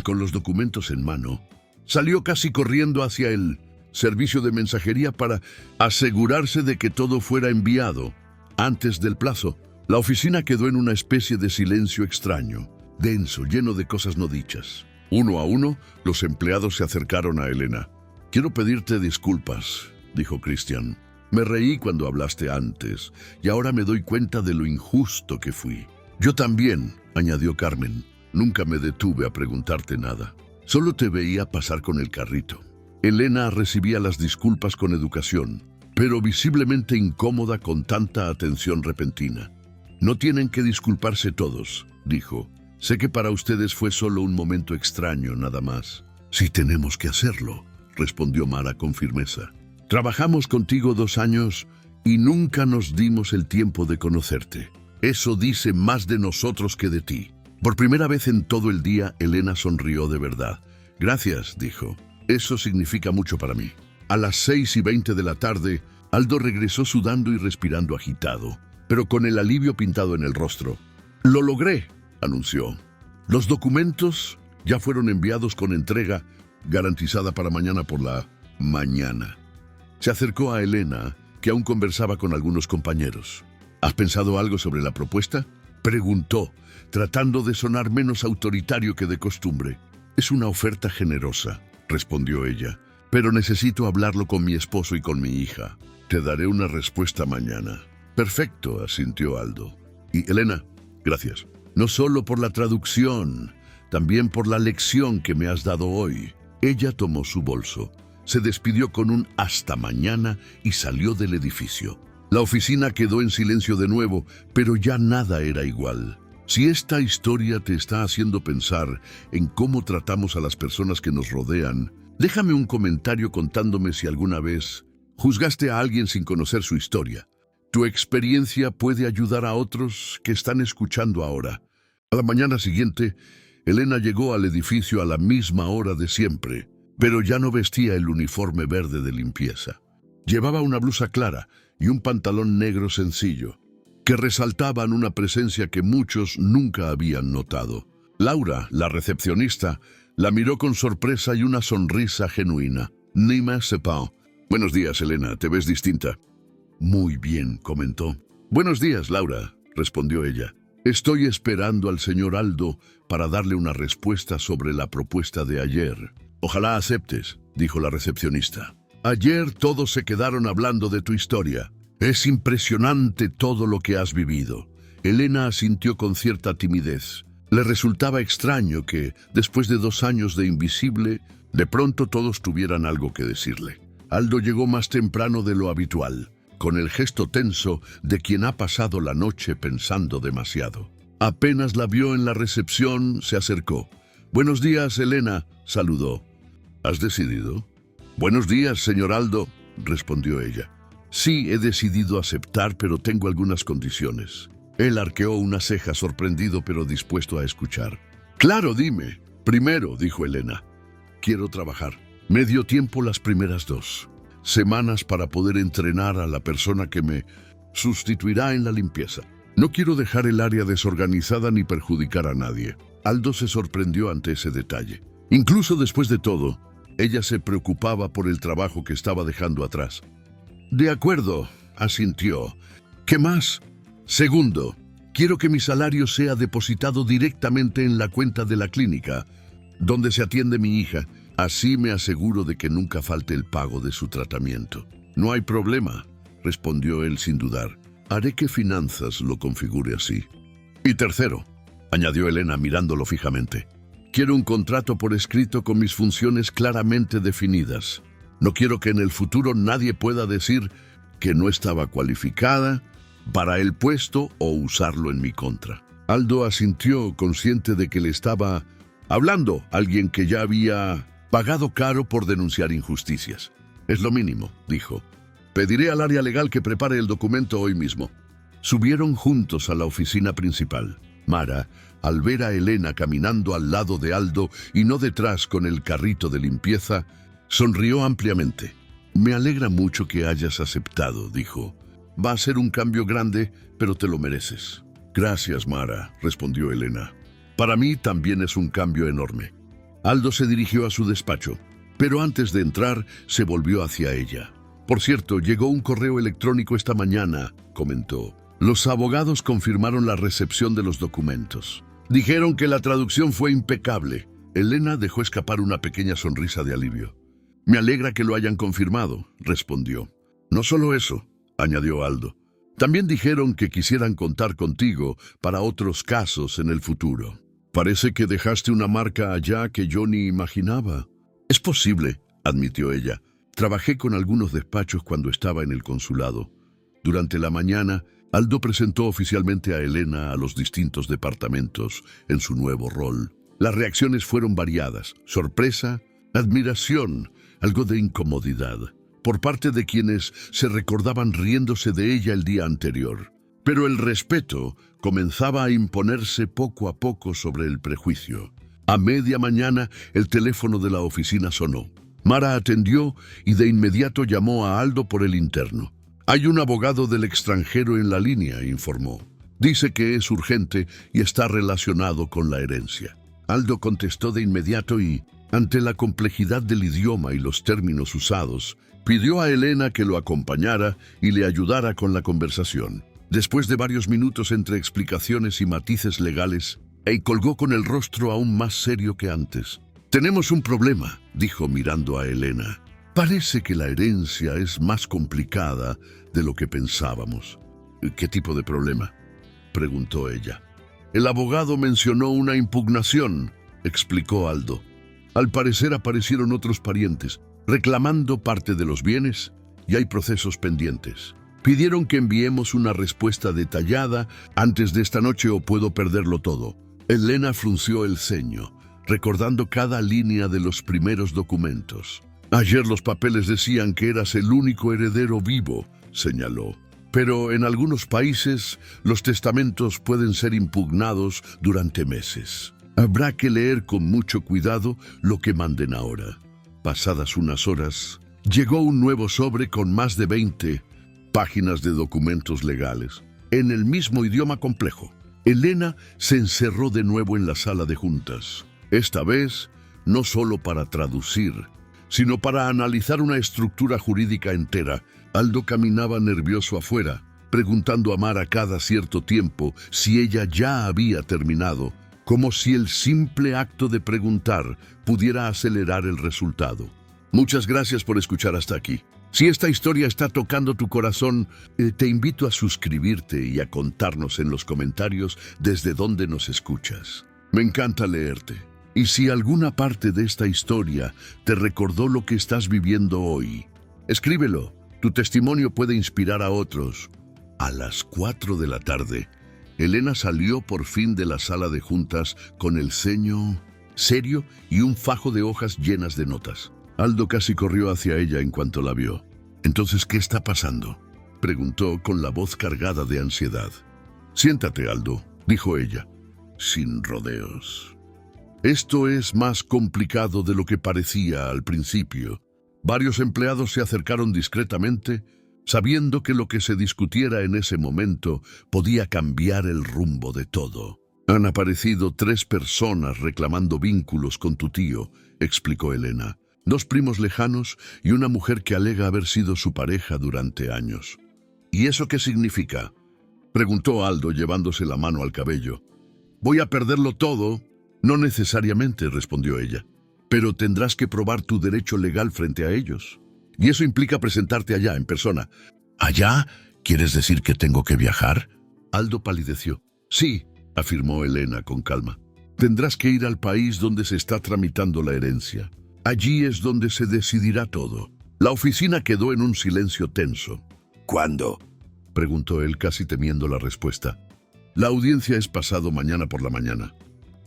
Con los documentos en mano, salió casi corriendo hacia el servicio de mensajería para asegurarse de que todo fuera enviado antes del plazo. La oficina quedó en una especie de silencio extraño, denso, lleno de cosas no dichas. Uno a uno, los empleados se acercaron a Elena. «Quiero pedirte disculpas», dijo Christian. «Me reí cuando hablaste antes, y ahora me doy cuenta de lo injusto que fui». «Yo también», añadió Carmen. «Nunca me detuve a preguntarte nada. Solo te veía pasar con el carrito». Elena recibía las disculpas con educación, pero visiblemente incómoda con tanta atención repentina. «No tienen que disculparse todos», dijo. «Sé que para ustedes fue solo un momento extraño, nada más». «Sí tenemos que hacerlo», respondió Mara con firmeza. «Trabajamos contigo 2 años y nunca nos dimos el tiempo de conocerte. Eso dice más de nosotros que de ti». Por primera vez en todo el día, Elena sonrió de verdad. «Gracias», dijo. «Eso significa mucho para mí». A las 6:20 de la tarde, Aldo regresó sudando y respirando agitado, pero con el alivio pintado en el rostro. «Lo logré», anunció. «Los documentos ya fueron enviados con entrega garantizada para mañana por la mañana». Se acercó a Elena, que aún conversaba con algunos compañeros. «¿Has pensado algo sobre la propuesta?», preguntó, tratando de sonar menos autoritario que de costumbre. «Es una oferta generosa», respondió ella, «pero necesito hablarlo con mi esposo y con mi hija. Te daré una respuesta mañana». «Perfecto», asintió Aldo. «Y Elena, gracias. No solo por la traducción, también por la lección que me has dado hoy». Ella tomó su bolso, se despidió con un «hasta mañana» y salió del edificio. La oficina quedó en silencio de nuevo, pero ya nada era igual. Si esta historia te está haciendo pensar en cómo tratamos a las personas que nos rodean, déjame un comentario contándome si alguna vez juzgaste a alguien sin conocer su historia. Tu experiencia puede ayudar a otros que están escuchando ahora. A la mañana siguiente, Elena llegó al edificio a la misma hora de siempre, pero ya no vestía el uniforme verde de limpieza. Llevaba una blusa clara y un pantalón negro sencillo, que resaltaban una presencia que muchos nunca habían notado. Laura, la recepcionista, la miró con sorpresa y una sonrisa genuina. «Nima Sepao». «Buenos días, Elena, te ves distinta». «Muy bien», comentó. «Buenos días, Laura», respondió ella. «Estoy esperando al señor Aldo para darle una respuesta sobre la propuesta de ayer». «Ojalá aceptes», dijo la recepcionista. «Ayer todos se quedaron hablando de tu historia. Es impresionante todo lo que has vivido». Elena asintió con cierta timidez. Le resultaba extraño que, después de 2 años de invisible, de pronto todos tuvieran algo que decirle. Aldo llegó más temprano de lo habitual, con el gesto tenso de quien ha pasado la noche pensando demasiado. Apenas la vio en la recepción, se acercó. «Buenos días, Elena», saludó. «¿Has decidido?» «Buenos días, señor Aldo», respondió ella. «Sí, he decidido aceptar, pero tengo algunas condiciones». Él arqueó una ceja, sorprendido pero dispuesto a escuchar. «Claro, dime». «Primero», dijo Elena, «quiero trabajar. Medio tiempo las primeras 2 semanas para poder entrenar a la persona que me sustituirá en la limpieza. No quiero dejar el área desorganizada ni perjudicar a nadie». Aldo se sorprendió ante ese detalle. Incluso después de todo, ella se preocupaba por el trabajo que estaba dejando atrás. «De acuerdo», asintió. «¿Qué más?» «Segundo, quiero que mi salario sea depositado directamente en la cuenta de la clínica, donde se atiende mi hija. Así me aseguro de que nunca falte el pago de su tratamiento». «No hay problema», respondió él sin dudar. «Haré que finanzas lo configure así». «Y tercero», añadió Elena mirándolo fijamente, «quiero un contrato por escrito con mis funciones claramente definidas. No quiero que en el futuro nadie pueda decir que no estaba cualificada para el puesto o usarlo en mi contra». Aldo asintió, consciente de que le estaba hablando alguien que ya había pagado caro por denunciar injusticias. «Es lo mínimo», dijo. «Pediré al área legal que prepare el documento hoy mismo». Subieron juntos a la oficina principal. Mara, al ver a Elena caminando al lado de Aldo y no detrás con el carrito de limpieza, sonrió ampliamente. «Me alegra mucho que hayas aceptado», dijo. «Va a ser un cambio grande, pero te lo mereces». «Gracias, Mara», respondió Elena. «Para mí también es un cambio enorme». Aldo se dirigió a su despacho, pero antes de entrar se volvió hacia ella. «Por cierto, llegó un correo electrónico esta mañana», comentó. «Los abogados confirmaron la recepción de los documentos. Dijeron que la traducción fue impecable». Elena dejó escapar una pequeña sonrisa de alivio. «Me alegra que lo hayan confirmado», respondió. «No solo eso», añadió Aldo. «También dijeron que quisieran contar contigo para otros casos en el futuro. Parece que dejaste una marca allá que yo ni imaginaba». «Es posible», admitió ella. «Trabajé con algunos despachos cuando estaba en el consulado». Durante la mañana, Aldo presentó oficialmente a Elena a los distintos departamentos en su nuevo rol. Las reacciones fueron variadas: sorpresa, admiración, algo de incomodidad, por parte de quienes se recordaban riéndose de ella el día anterior. Pero el respeto comenzaba a imponerse poco a poco sobre el prejuicio. A media mañana, el teléfono de la oficina sonó. Mara atendió y de inmediato llamó a Aldo por el interno. «Hay un abogado del extranjero en la línea», informó. «Dice que es urgente y está relacionado con la herencia». Aldo contestó de inmediato y, ante la complejidad del idioma y los términos usados, pidió a Elena que lo acompañara y le ayudara con la conversación. Después de varios minutos entre explicaciones y matices legales, colgó con el rostro aún más serio que antes. «Tenemos un problema», dijo mirando a Elena. «Parece que la herencia es más complicada de lo que pensábamos». «¿Qué tipo de problema?», preguntó ella. «El abogado mencionó una impugnación», explicó Aldo. «Al parecer aparecieron otros parientes, reclamando parte de los bienes, y hay procesos pendientes. Pidieron que enviemos una respuesta detallada antes de esta noche o puedo perderlo todo». Elena frunció el ceño, recordando cada línea de los primeros documentos. «Ayer los papeles decían que eras el único heredero vivo», señaló. «Pero en algunos países los testamentos pueden ser impugnados durante meses. Habrá que leer con mucho cuidado lo que manden ahora». Pasadas unas horas, llegó un nuevo sobre con más de 20 páginas de documentos legales, en el mismo idioma complejo. Elena se encerró de nuevo en la sala de juntas. Esta vez, no solo para traducir, sino para analizar una estructura jurídica entera. Aldo caminaba nervioso afuera, preguntando a Mara cada cierto tiempo si ella ya había terminado, como si el simple acto de preguntar pudiera acelerar el resultado. Muchas gracias por escuchar hasta aquí. Si esta historia está tocando tu corazón, te invito a suscribirte y a contarnos en los comentarios desde dónde nos escuchas. Me encanta leerte. Y si alguna parte de esta historia te recordó lo que estás viviendo hoy, escríbelo. Tu testimonio puede inspirar a otros. A las 4 de la tarde, Elena salió por fin de la sala de juntas con el ceño serio y un fajo de hojas llenas de notas. Aldo casi corrió hacia ella en cuanto la vio. «¿Entonces qué está pasando?», preguntó con la voz cargada de ansiedad. «Siéntate, Aldo», dijo ella, sin rodeos. «Esto es más complicado de lo que parecía al principio». Varios empleados se acercaron discretamente, sabiendo que lo que se discutiera en ese momento podía cambiar el rumbo de todo. «Han aparecido 3 personas reclamando vínculos con tu tío», explicó Elena. «2 primos lejanos y una mujer que alega haber sido su pareja durante años». «¿Y eso qué significa?», preguntó Aldo llevándose la mano al cabello. «¿Voy a perderlo todo?». «No necesariamente», respondió ella. «Pero tendrás que probar tu derecho legal frente a ellos. Y eso implica presentarte allá, en persona». «¿Allá? ¿Quieres decir que tengo que viajar?». Aldo palideció. «Sí», afirmó Elena con calma. «Tendrás que ir al país donde se está tramitando la herencia. Allí es donde se decidirá todo». La oficina quedó en un silencio tenso. «¿Cuándo?», preguntó él, casi temiendo la respuesta. «La audiencia es pasado mañana por la mañana».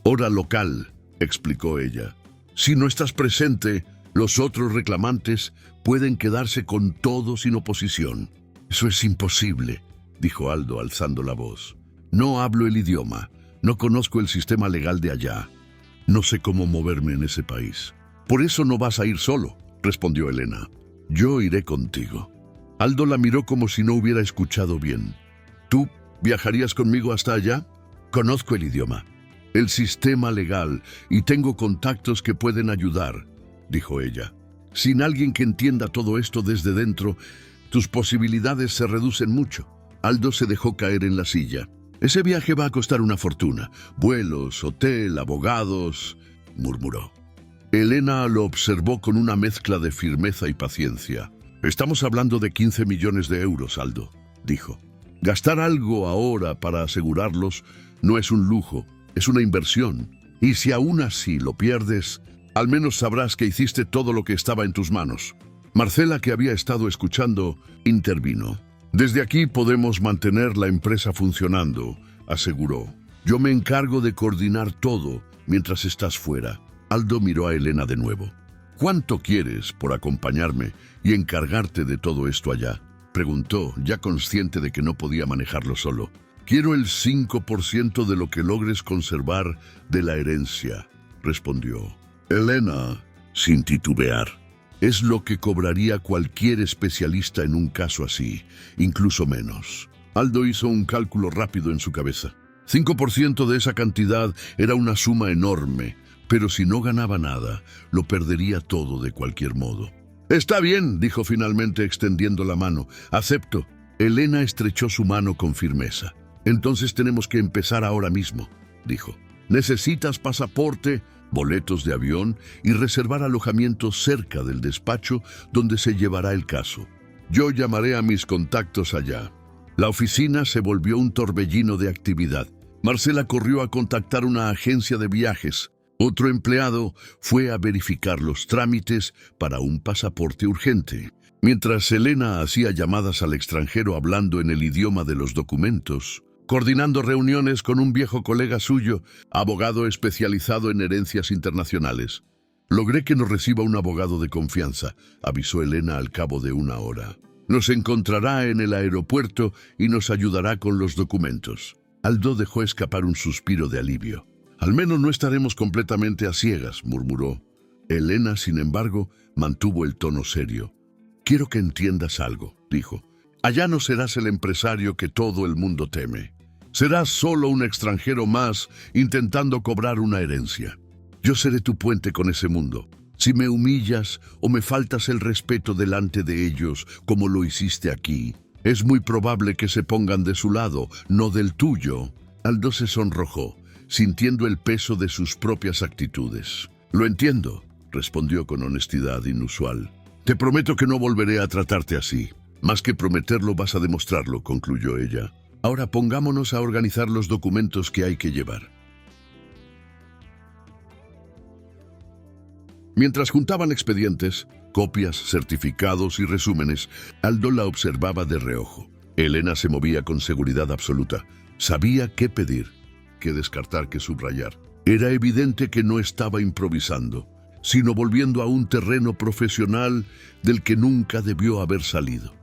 «Hora local», explicó ella. «Si no estás presente, los otros reclamantes pueden quedarse con todo sin oposición». «Eso es imposible», dijo Aldo alzando la voz. «No hablo el idioma, no conozco el sistema legal de allá. No sé cómo moverme en ese país». «Por eso no vas a ir solo», respondió Elena. «Yo iré contigo». Aldo la miró como si no hubiera escuchado bien. «¿Tú viajarías conmigo hasta allá?». «Conozco el idioma, el sistema legal y tengo contactos que pueden ayudar», dijo ella. «Sin alguien que entienda todo esto desde dentro, tus posibilidades se reducen mucho». Aldo se dejó caer en la silla. «Ese viaje va a costar una fortuna. Vuelos, hotel, abogados», murmuró. Elena lo observó con una mezcla de firmeza y paciencia. «Estamos hablando de 15 millones de euros, Aldo», dijo. «Gastar algo ahora para asegurarlos no es un lujo, es una inversión. Y si aún así lo pierdes, al menos sabrás que hiciste todo lo que estaba en tus manos». Marcela, que había estado escuchando, intervino. «Desde aquí podemos mantener la empresa funcionando», aseguró. «Yo me encargo de coordinar todo mientras estás fuera». Aldo miró a Elena de nuevo. «¿Cuánto quieres por acompañarme y encargarte de todo esto allá?», preguntó, ya consciente de que no podía manejarlo solo. «Quiero el 5% de lo que logres conservar de la herencia», respondió. Elena, sin titubear. «Es lo que cobraría cualquier especialista en un caso así, incluso menos». Aldo hizo un cálculo rápido en su cabeza. 5% de esa cantidad era una suma enorme, pero si no ganaba nada, lo perdería todo de cualquier modo. «Está bien», dijo finalmente extendiendo la mano. «Acepto». Elena estrechó su mano con firmeza. «Entonces tenemos que empezar ahora mismo», dijo. «Necesitas pasaporte, boletos de avión y reservar alojamiento cerca del despacho donde se llevará el caso. Yo llamaré a mis contactos allá». La oficina se volvió un torbellino de actividad. Marcela corrió a contactar una agencia de viajes. Otro empleado fue a verificar los trámites para un pasaporte urgente. Mientras Elena hacía llamadas al extranjero hablando en el idioma de los documentos, coordinando reuniones con un viejo colega suyo, abogado especializado en herencias internacionales. «Logré que nos reciba un abogado de confianza», avisó Elena al cabo de 1 hora. «Nos encontrará en el aeropuerto y nos ayudará con los documentos». Aldo dejó escapar un suspiro de alivio. «Al menos no estaremos completamente a ciegas», murmuró. Elena, sin embargo, mantuvo el tono serio. «Quiero que entiendas algo», dijo. «Allá no serás el empresario que todo el mundo teme. Serás solo un extranjero más intentando cobrar una herencia. Yo seré tu puente con ese mundo. Si me humillas o me faltas el respeto delante de ellos, como lo hiciste aquí, es muy probable que se pongan de su lado, no del tuyo». Aldo se sonrojó, sintiendo el peso de sus propias actitudes. «Lo entiendo», respondió con honestidad inusual. «Te prometo que no volveré a tratarte así. Más que prometerlo, vas a demostrarlo», concluyó ella. «Ahora pongámonos a organizar los documentos que hay que llevar». Mientras juntaban expedientes, copias, certificados y resúmenes, Aldo la observaba de reojo. Elena se movía con seguridad absoluta. Sabía qué pedir, qué descartar, qué subrayar. Era evidente que no estaba improvisando, sino volviendo a un terreno profesional del que nunca debió haber salido.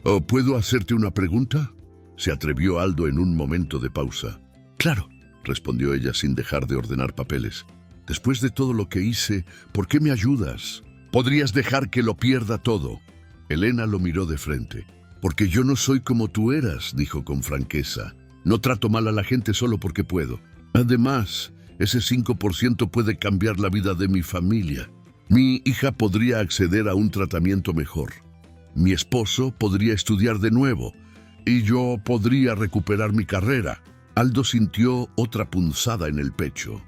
«¿Oh, ¿puedo hacerte una pregunta?», se atrevió Aldo en un momento de pausa. «Claro», respondió ella sin dejar de ordenar papeles. «Después de todo lo que hice, ¿por qué me ayudas? Podrías dejar que lo pierda todo». Elena lo miró de frente. «Porque yo no soy como tú eras», dijo con franqueza. «No trato mal a la gente solo porque puedo. Además, ese 5% puede cambiar la vida de mi familia. Mi hija podría acceder a un tratamiento mejor. Mi esposo podría estudiar de nuevo y yo podría recuperar mi carrera». Aldo sintió otra punzada en el pecho.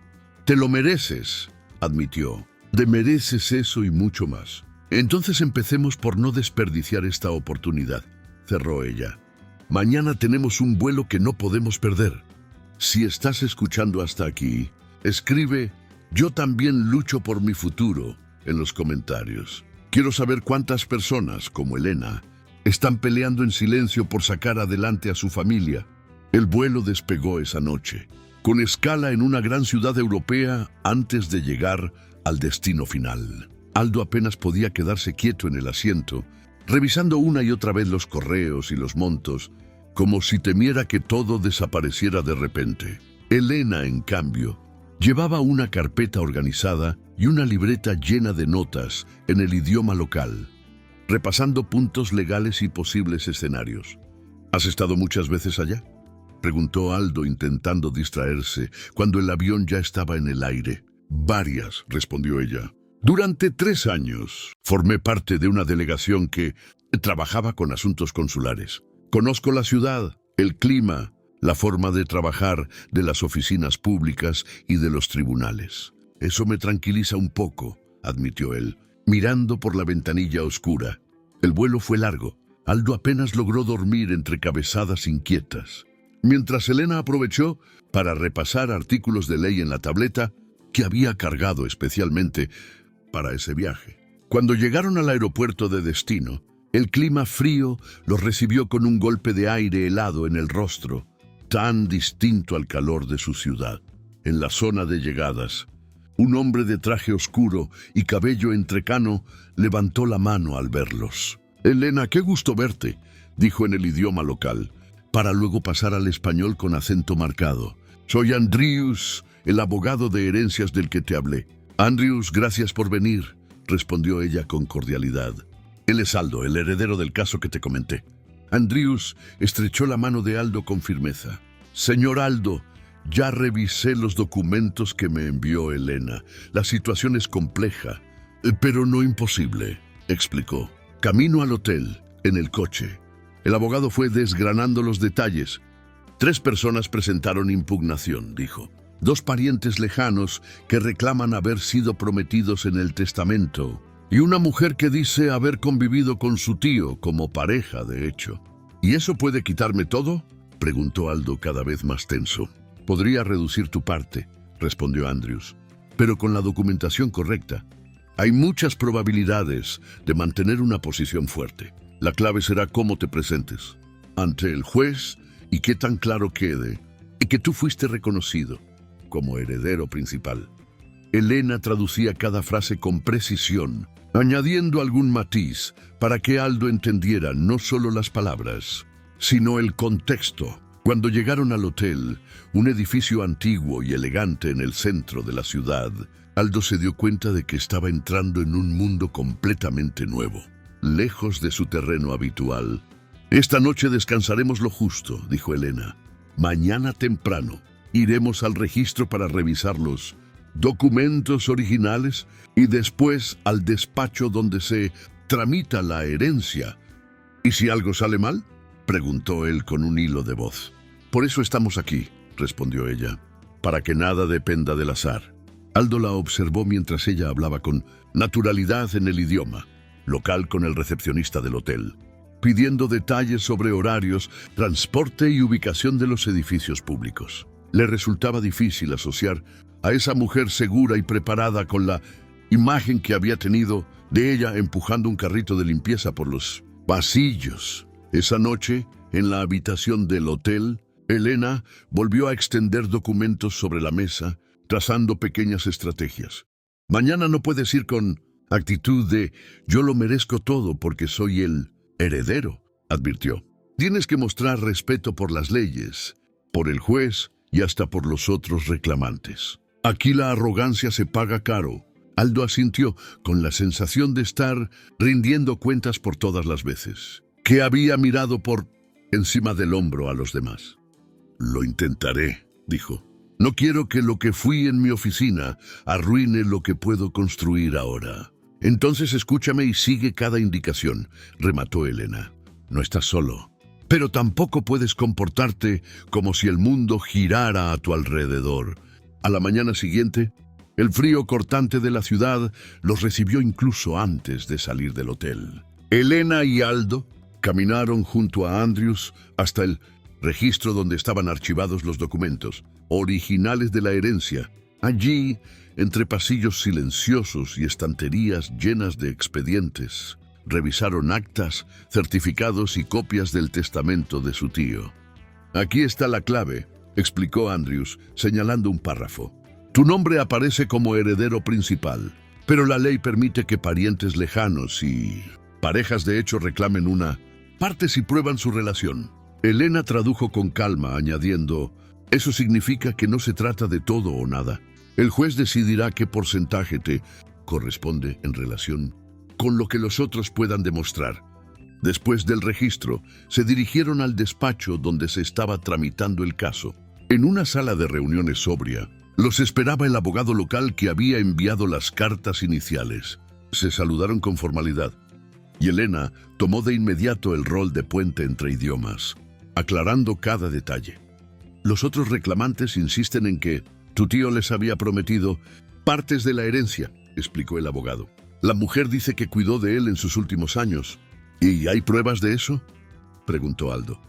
«Te lo mereces», admitió. «Te mereces eso y mucho más. Entonces empecemos por no desperdiciar esta oportunidad», cerró ella. «Mañana tenemos un vuelo que no podemos perder. Si estás escuchando hasta aquí, escribe «Yo también lucho por mi futuro» en los comentarios. Quiero saber cuántas personas, como Elena, están peleando en silencio por sacar adelante a su familia». El vuelo despegó esa noche, con escala en una gran ciudad europea antes de llegar al destino final. Aldo apenas podía quedarse quieto en el asiento, revisando una y otra vez los correos y los montos, como si temiera que todo desapareciera de repente. Elena, en cambio, llevaba una carpeta organizada y una libreta llena de notas en el idioma local, repasando puntos legales y posibles escenarios. «¿Has estado muchas veces allá?», preguntó Aldo intentando distraerse cuando el avión ya estaba en el aire. «Varias», respondió ella. «Durante 3 años formé parte de una delegación que trabajaba con asuntos consulares. Conozco la ciudad, el clima, la forma de trabajar de las oficinas públicas y de los tribunales. Eso me tranquiliza un poco», admitió él, mirando por la ventanilla oscura. El vuelo fue largo. Aldo apenas logró dormir entre cabezadas inquietas, mientras Elena aprovechó para repasar artículos de ley en la tableta que había cargado especialmente para ese viaje. Cuando llegaron al aeropuerto de destino, el clima frío los recibió con un golpe de aire helado en el rostro, tan distinto al calor de su ciudad. En la zona de llegadas, un hombre de traje oscuro y cabello entrecano levantó la mano al verlos. «Elena, qué gusto verte», dijo en el idioma local, para luego pasar al español con acento marcado. «Soy Andrius, el abogado de herencias del que te hablé». «Andrius, gracias por venir», respondió ella con cordialidad. «Él es Aldo, el heredero del caso que te comenté». Andrius estrechó la mano de Aldo con firmeza. «Señor Aldo, ya revisé los documentos que me envió Elena. La situación es compleja, pero no imposible», explicó. Camino al hotel, en el coche, el abogado fue desgranando los detalles. 3 personas presentaron impugnación, dijo. 2 parientes lejanos que reclaman haber sido prometidos en el testamento, y una mujer que dice haber convivido con su tío como pareja, de hecho. ¿Y eso puede quitarme todo?, preguntó Aldo cada vez más tenso. «Podría reducir tu parte», respondió Andrius, «pero con la documentación correcta. Hay muchas probabilidades de mantener una posición fuerte. La clave será cómo te presentes ante el juez y qué tan claro quede que tú fuiste reconocido como heredero principal». Elena traducía cada frase con precisión, añadiendo algún matiz para que Aldo entendiera no solo las palabras, sino el contexto. Cuando llegaron al hotel, un edificio antiguo y elegante en el centro de la ciudad, Aldo se dio cuenta de que estaba entrando en un mundo completamente nuevo, lejos de su terreno habitual. «Esta noche descansaremos lo justo», dijo Elena. «Mañana temprano iremos al registro para revisar los documentos originales y después al despacho donde se tramita la herencia. ¿Y si algo sale mal?», preguntó él con un hilo de voz. «Por eso estamos aquí», respondió ella, «para que nada dependa del azar». Aldo la observó mientras ella hablaba con naturalidad en el idioma local con el recepcionista del hotel, pidiendo detalles sobre horarios, transporte y ubicación de los edificios públicos. Le resultaba difícil asociar a esa mujer segura y preparada con la imagen que había tenido de ella empujando un carrito de limpieza por los pasillos. Esa noche, en la habitación del hotel, Elena volvió a extender documentos sobre la mesa, trazando pequeñas estrategias. Mañana no puedes ir con actitud de «yo lo merezco todo porque soy el heredero», advirtió. Tienes que mostrar respeto por las leyes, por el juez y hasta por los otros reclamantes. Aquí la arrogancia se paga caro. Aldo asintió con la sensación de estar rindiendo cuentas por todas las veces que había mirado por encima del hombro a los demás. Lo intentaré, dijo. No quiero que lo que fui en mi oficina arruine lo que puedo construir ahora. Entonces escúchame y sigue cada indicación, remató Elena. No estás solo. Pero tampoco puedes comportarte como si el mundo girara a tu alrededor. A la mañana siguiente, el frío cortante de la ciudad los recibió incluso antes de salir del hotel. Elena y Aldo caminaron junto a Andrews hasta el registro donde estaban archivados los documentos originales de la herencia. Allí, entre pasillos silenciosos y estanterías llenas de expedientes, revisaron actas, certificados y copias del testamento de su tío. Aquí está la clave, explicó Andrews, señalando un párrafo. Tu nombre aparece como heredero principal, pero la ley permite que parientes lejanos y parejas de hecho reclamen una parte si prueban su relación. Elena tradujo con calma, añadiendo, eso significa que no se trata de todo o nada. El juez decidirá qué porcentaje te corresponde en relación con lo que los otros puedan demostrar. Después del registro, se dirigieron al despacho donde se estaba tramitando el caso. En una sala de reuniones sobria, los esperaba el abogado local que había enviado las cartas iniciales. Se saludaron con formalidad, y Elena tomó de inmediato el rol de puente entre idiomas, aclarando cada detalle. Los otros reclamantes insisten en que tu tío les había prometido partes de la herencia, explicó el abogado. La mujer dice que cuidó de él en sus últimos años. ¿Y hay pruebas de eso?, preguntó Aldo.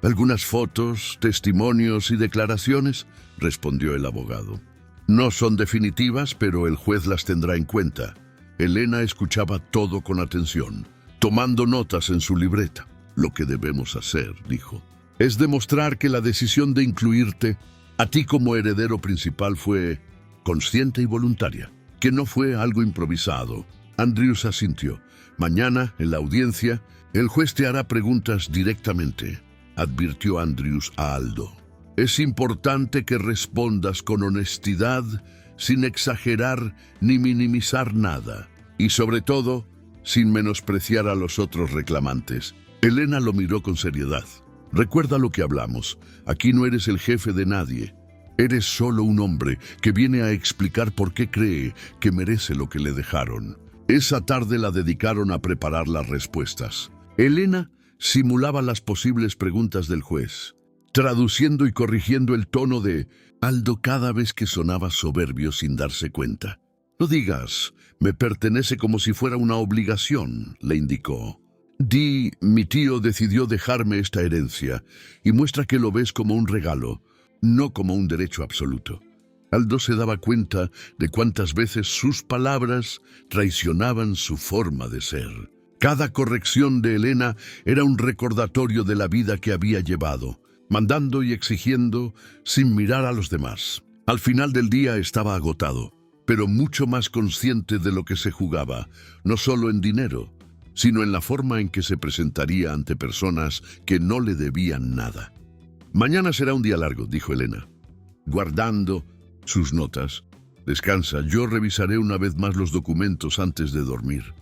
Algunas fotos, testimonios y declaraciones, respondió el abogado. No son definitivas, pero el juez las tendrá en cuenta. Elena escuchaba todo con atención, tomando notas en su libreta. Lo que debemos hacer, dijo, es demostrar que la decisión de incluirte a ti como heredero principal fue consciente y voluntaria, que no fue algo improvisado. Andrews asintió. Mañana, en la audiencia, el juez te hará preguntas directamente, advirtió Andrews a Aldo. Es importante que respondas con honestidad, sin exagerar ni minimizar nada, y sobre todo, sin menospreciar a los otros reclamantes. Elena lo miró con seriedad. Recuerda lo que hablamos. Aquí no eres el jefe de nadie. Eres solo un hombre que viene a explicar por qué cree que merece lo que le dejaron. Esa tarde la dedicaron a preparar las respuestas. Elena simulaba las posibles preguntas del juez, traduciendo y corrigiendo el tono de Aldo cada vez que sonaba soberbio sin darse cuenta. No digas, me pertenece como si fuera una obligación, le indicó. Di, mi tío decidió dejarme esta herencia y muestra que lo ves como un regalo, no como un derecho absoluto. Aldo se daba cuenta de cuántas veces sus palabras traicionaban su forma de ser. Cada corrección de Elena era un recordatorio de la vida que había llevado, mandando y exigiendo sin mirar a los demás. Al final del día estaba agotado, pero mucho más consciente de lo que se jugaba, no solo en dinero, sino en la forma en que se presentaría ante personas que no le debían nada. Mañana será un día largo, dijo Elena, guardando sus notas. Descansa, yo revisaré una vez más los documentos antes de dormir.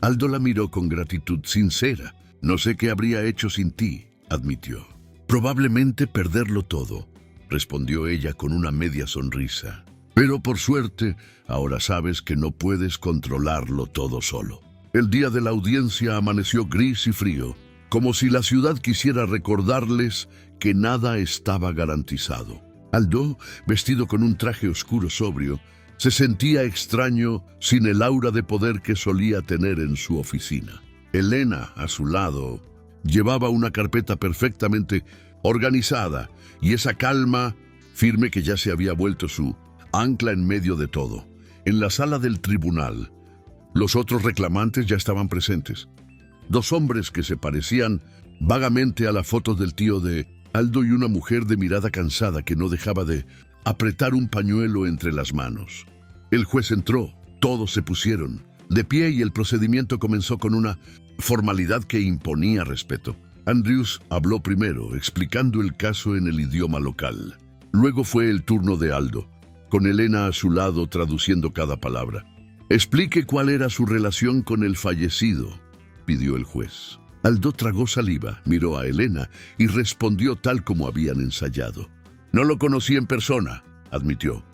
Aldo la miró con gratitud sincera. No sé qué habría hecho sin ti, admitió. Probablemente perderlo todo, respondió ella con una media sonrisa. Pero por suerte, ahora sabes que no puedes controlarlo todo solo. El día de la audiencia amaneció gris y frío, como si la ciudad quisiera recordarles que nada estaba garantizado. Aldo, vestido con un traje oscuro sobrio, se sentía extraño sin el aura de poder que solía tener en su oficina. Elena, a su lado, llevaba una carpeta perfectamente organizada y esa calma firme que ya se había vuelto su ancla en medio de todo. En la sala del tribunal, los otros reclamantes ya estaban presentes. Dos hombres que se parecían vagamente a la foto del tío de Aldo y una mujer de mirada cansada que no dejaba de apretar un pañuelo entre las manos. El juez entró, todos se pusieron de pie y el procedimiento comenzó con una formalidad que imponía respeto. Andrews habló primero, explicando el caso en el idioma local. Luego fue el turno de Aldo, con Elena a su lado traduciendo cada palabra. «Explique cuál era su relación con el fallecido», pidió el juez. Aldo tragó saliva, miró a Elena y respondió tal como habían ensayado. «No lo conocí en persona», admitió,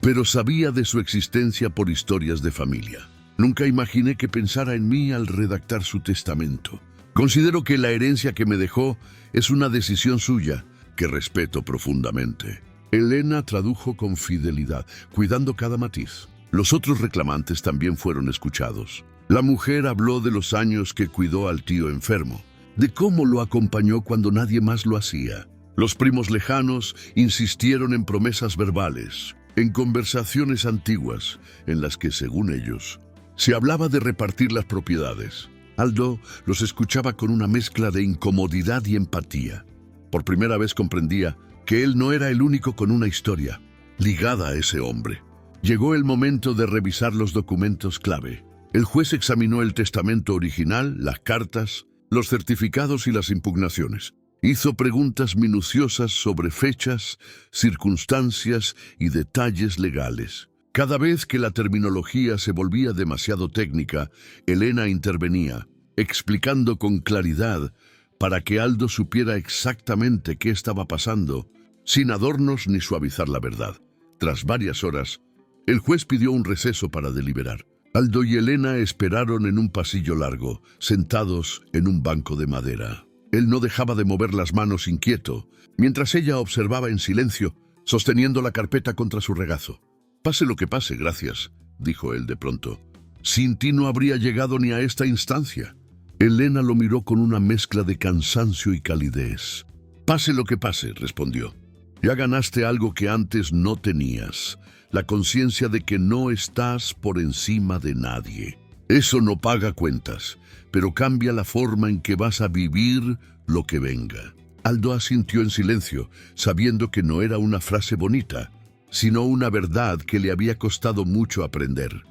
«pero sabía de su existencia por historias de familia. Nunca imaginé que pensara en mí al redactar su testamento. Considero que la herencia que me dejó es una decisión suya, que respeto profundamente». Elena tradujo con fidelidad, cuidando cada matiz. Los otros reclamantes también fueron escuchados. La mujer habló de los años que cuidó al tío enfermo, de cómo lo acompañó cuando nadie más lo hacía. Los primos lejanos insistieron en promesas verbales, en conversaciones antiguas, en las que, según ellos, se hablaba de repartir las propiedades. Aldo los escuchaba con una mezcla de incomodidad y empatía. Por primera vez comprendía que él no era el único con una historia ligada a ese hombre. Llegó el momento de revisar los documentos clave. El juez examinó el testamento original, las cartas, los certificados y las impugnaciones. Hizo preguntas minuciosas sobre fechas, circunstancias y detalles legales. Cada vez que la terminología se volvía demasiado técnica, Elena intervenía, explicando con claridad para que Aldo supiera exactamente qué estaba pasando, sin adornos ni suavizar la verdad. Tras varias horas, el juez pidió un receso para deliberar. Aldo y Elena esperaron en un pasillo largo, sentados en un banco de madera. Él no dejaba de mover las manos inquieto, mientras ella observaba en silencio, sosteniendo la carpeta contra su regazo. «Pase lo que pase, gracias», dijo él de pronto. «Sin ti no habría llegado ni a esta instancia». Elena lo miró con una mezcla de cansancio y calidez. «Pase lo que pase», respondió. «Ya ganaste algo que antes no tenías, la conciencia de que no estás por encima de nadie. Eso no paga cuentas, pero cambia la forma en que vas a vivir lo que venga». Aldo asintió en silencio, sabiendo que no era una frase bonita, sino una verdad que le había costado mucho aprender.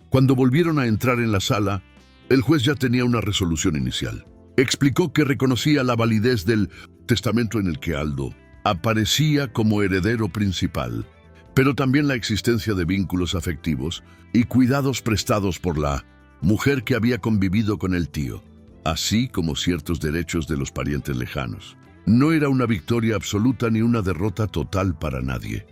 Cuando volvieron a entrar en la sala, el juez ya tenía una resolución inicial. Explicó que reconocía la validez del testamento en el que Aldo aparecía como heredero principal, pero también la existencia de vínculos afectivos y cuidados prestados por la mujer que había convivido con el tío, así como ciertos derechos de los parientes lejanos. No era una victoria absoluta ni una derrota total para nadie.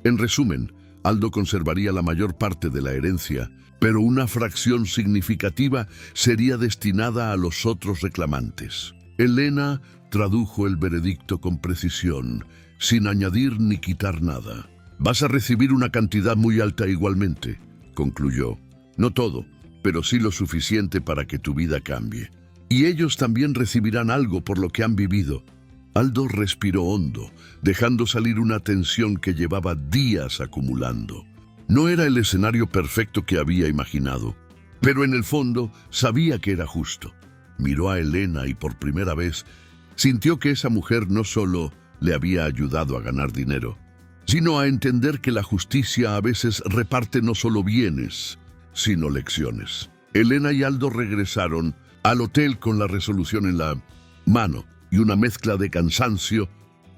En resumen, Aldo conservaría la mayor parte de la herencia, pero una fracción significativa sería destinada a los otros reclamantes. Elena tradujo el veredicto con precisión, sin añadir ni quitar nada. «Vas a recibir una cantidad muy alta igualmente», concluyó. «No todo, pero sí lo suficiente para que tu vida cambie. Y ellos también recibirán algo por lo que han vivido». Aldo respiró hondo, dejando salir una tensión que llevaba días acumulando. No era el escenario perfecto que había imaginado, pero en el fondo sabía que era justo. Miró a Elena y por primera vez sintió que esa mujer no solo le había ayudado a ganar dinero, sino a entender que la justicia a veces reparte no solo bienes, sino lecciones. Elena y Aldo regresaron al hotel con la resolución en la mano y una mezcla de cansancio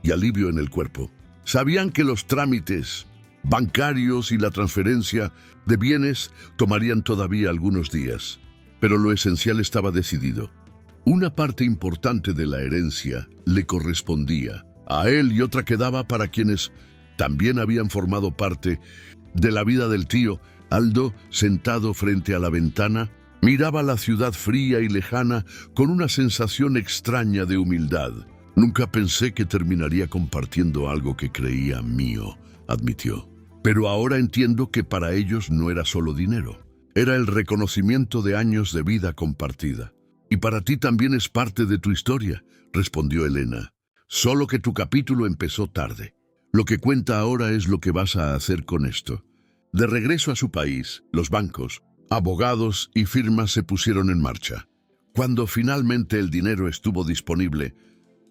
y alivio en el cuerpo. Sabían que los trámites bancarios y la transferencia de bienes tomarían todavía algunos días, pero lo esencial estaba decidido. Una parte importante de la herencia le correspondía a él y otra quedaba para quienes también habían formado parte de la vida del tío. Aldo, sentado frente a la ventana, miraba la ciudad fría y lejana con una sensación extraña de humildad. «Nunca pensé que terminaría compartiendo algo que creía mío», admitió. «Pero ahora entiendo que para ellos no era solo dinero. Era el reconocimiento de años de vida compartida. Y para ti también es parte de tu historia», respondió Elena. «Solo que tu capítulo empezó tarde. Lo que cuenta ahora es lo que vas a hacer con esto». De regreso a su país, los bancos, abogados y firmas se pusieron en marcha. Cuando finalmente el dinero estuvo disponible,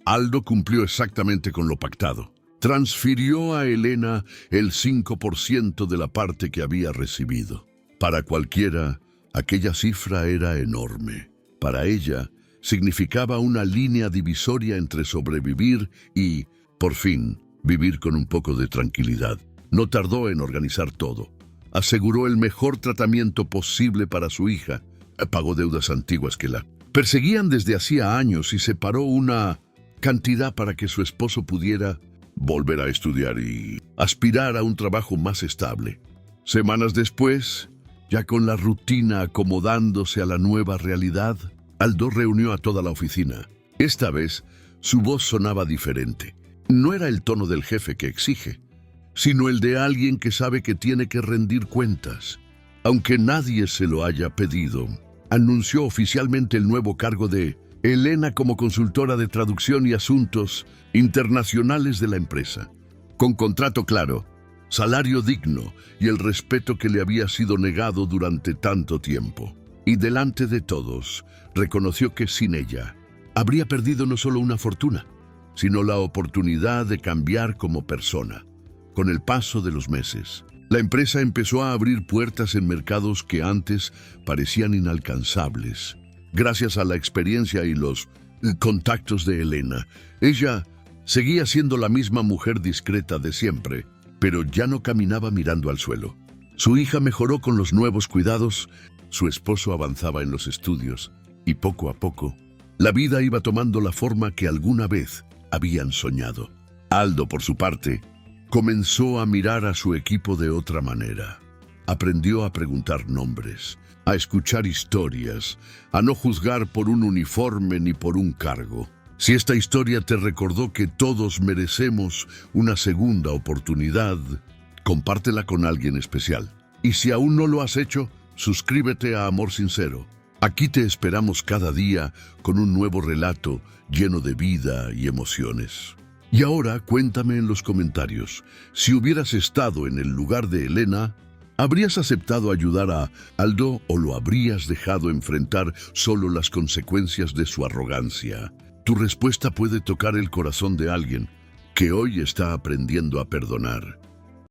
Aldo cumplió exactamente con lo pactado. Transfirió a Elena el 5% de la parte que había recibido. Para cualquiera, aquella cifra era enorme. Para ella, significaba una línea divisoria entre sobrevivir y, por fin, vivir con un poco de tranquilidad. No tardó en organizar todo. Aseguró el mejor tratamiento posible para su hija. Pagó deudas antiguas que la perseguían desde hacía años y separó una cantidad para que su esposo pudiera volver a estudiar y aspirar a un trabajo más estable. Semanas después, ya con la rutina acomodándose a la nueva realidad, Aldo reunió a toda la oficina. Esta vez, su voz sonaba diferente. No era el tono del jefe que exige, sino el de alguien que sabe que tiene que rendir cuentas. Aunque nadie se lo haya pedido, anunció oficialmente el nuevo cargo de Elena como consultora de traducción y asuntos internacionales de la empresa. Con contrato claro, salario digno y el respeto que le había sido negado durante tanto tiempo. Y delante de todos, reconoció que sin ella, habría perdido no solo una fortuna, sino la oportunidad de cambiar como persona. Con el paso de los meses, la empresa empezó a abrir puertas en mercados que antes parecían inalcanzables. Gracias a la experiencia y los contactos de Elena, ella seguía siendo la misma mujer discreta de siempre, pero ya no caminaba mirando al suelo. Su hija mejoró con los nuevos cuidados, su esposo avanzaba en los estudios, y poco a poco, la vida iba tomando la forma que alguna vez habían soñado. Aldo, por su parte, comenzó a mirar a su equipo de otra manera. Aprendió a preguntar nombres, a escuchar historias, a no juzgar por un uniforme ni por un cargo. Si esta historia te recordó que todos merecemos una segunda oportunidad, compártela con alguien especial. Y si aún no lo has hecho, suscríbete a Amor Sincero. Aquí te esperamos cada día con un nuevo relato lleno de vida y emociones. Y ahora cuéntame en los comentarios, si hubieras estado en el lugar de Elena, ¿habrías aceptado ayudar a Aldo o lo habrías dejado enfrentar solo las consecuencias de su arrogancia? Tu respuesta puede tocar el corazón de alguien que hoy está aprendiendo a perdonar.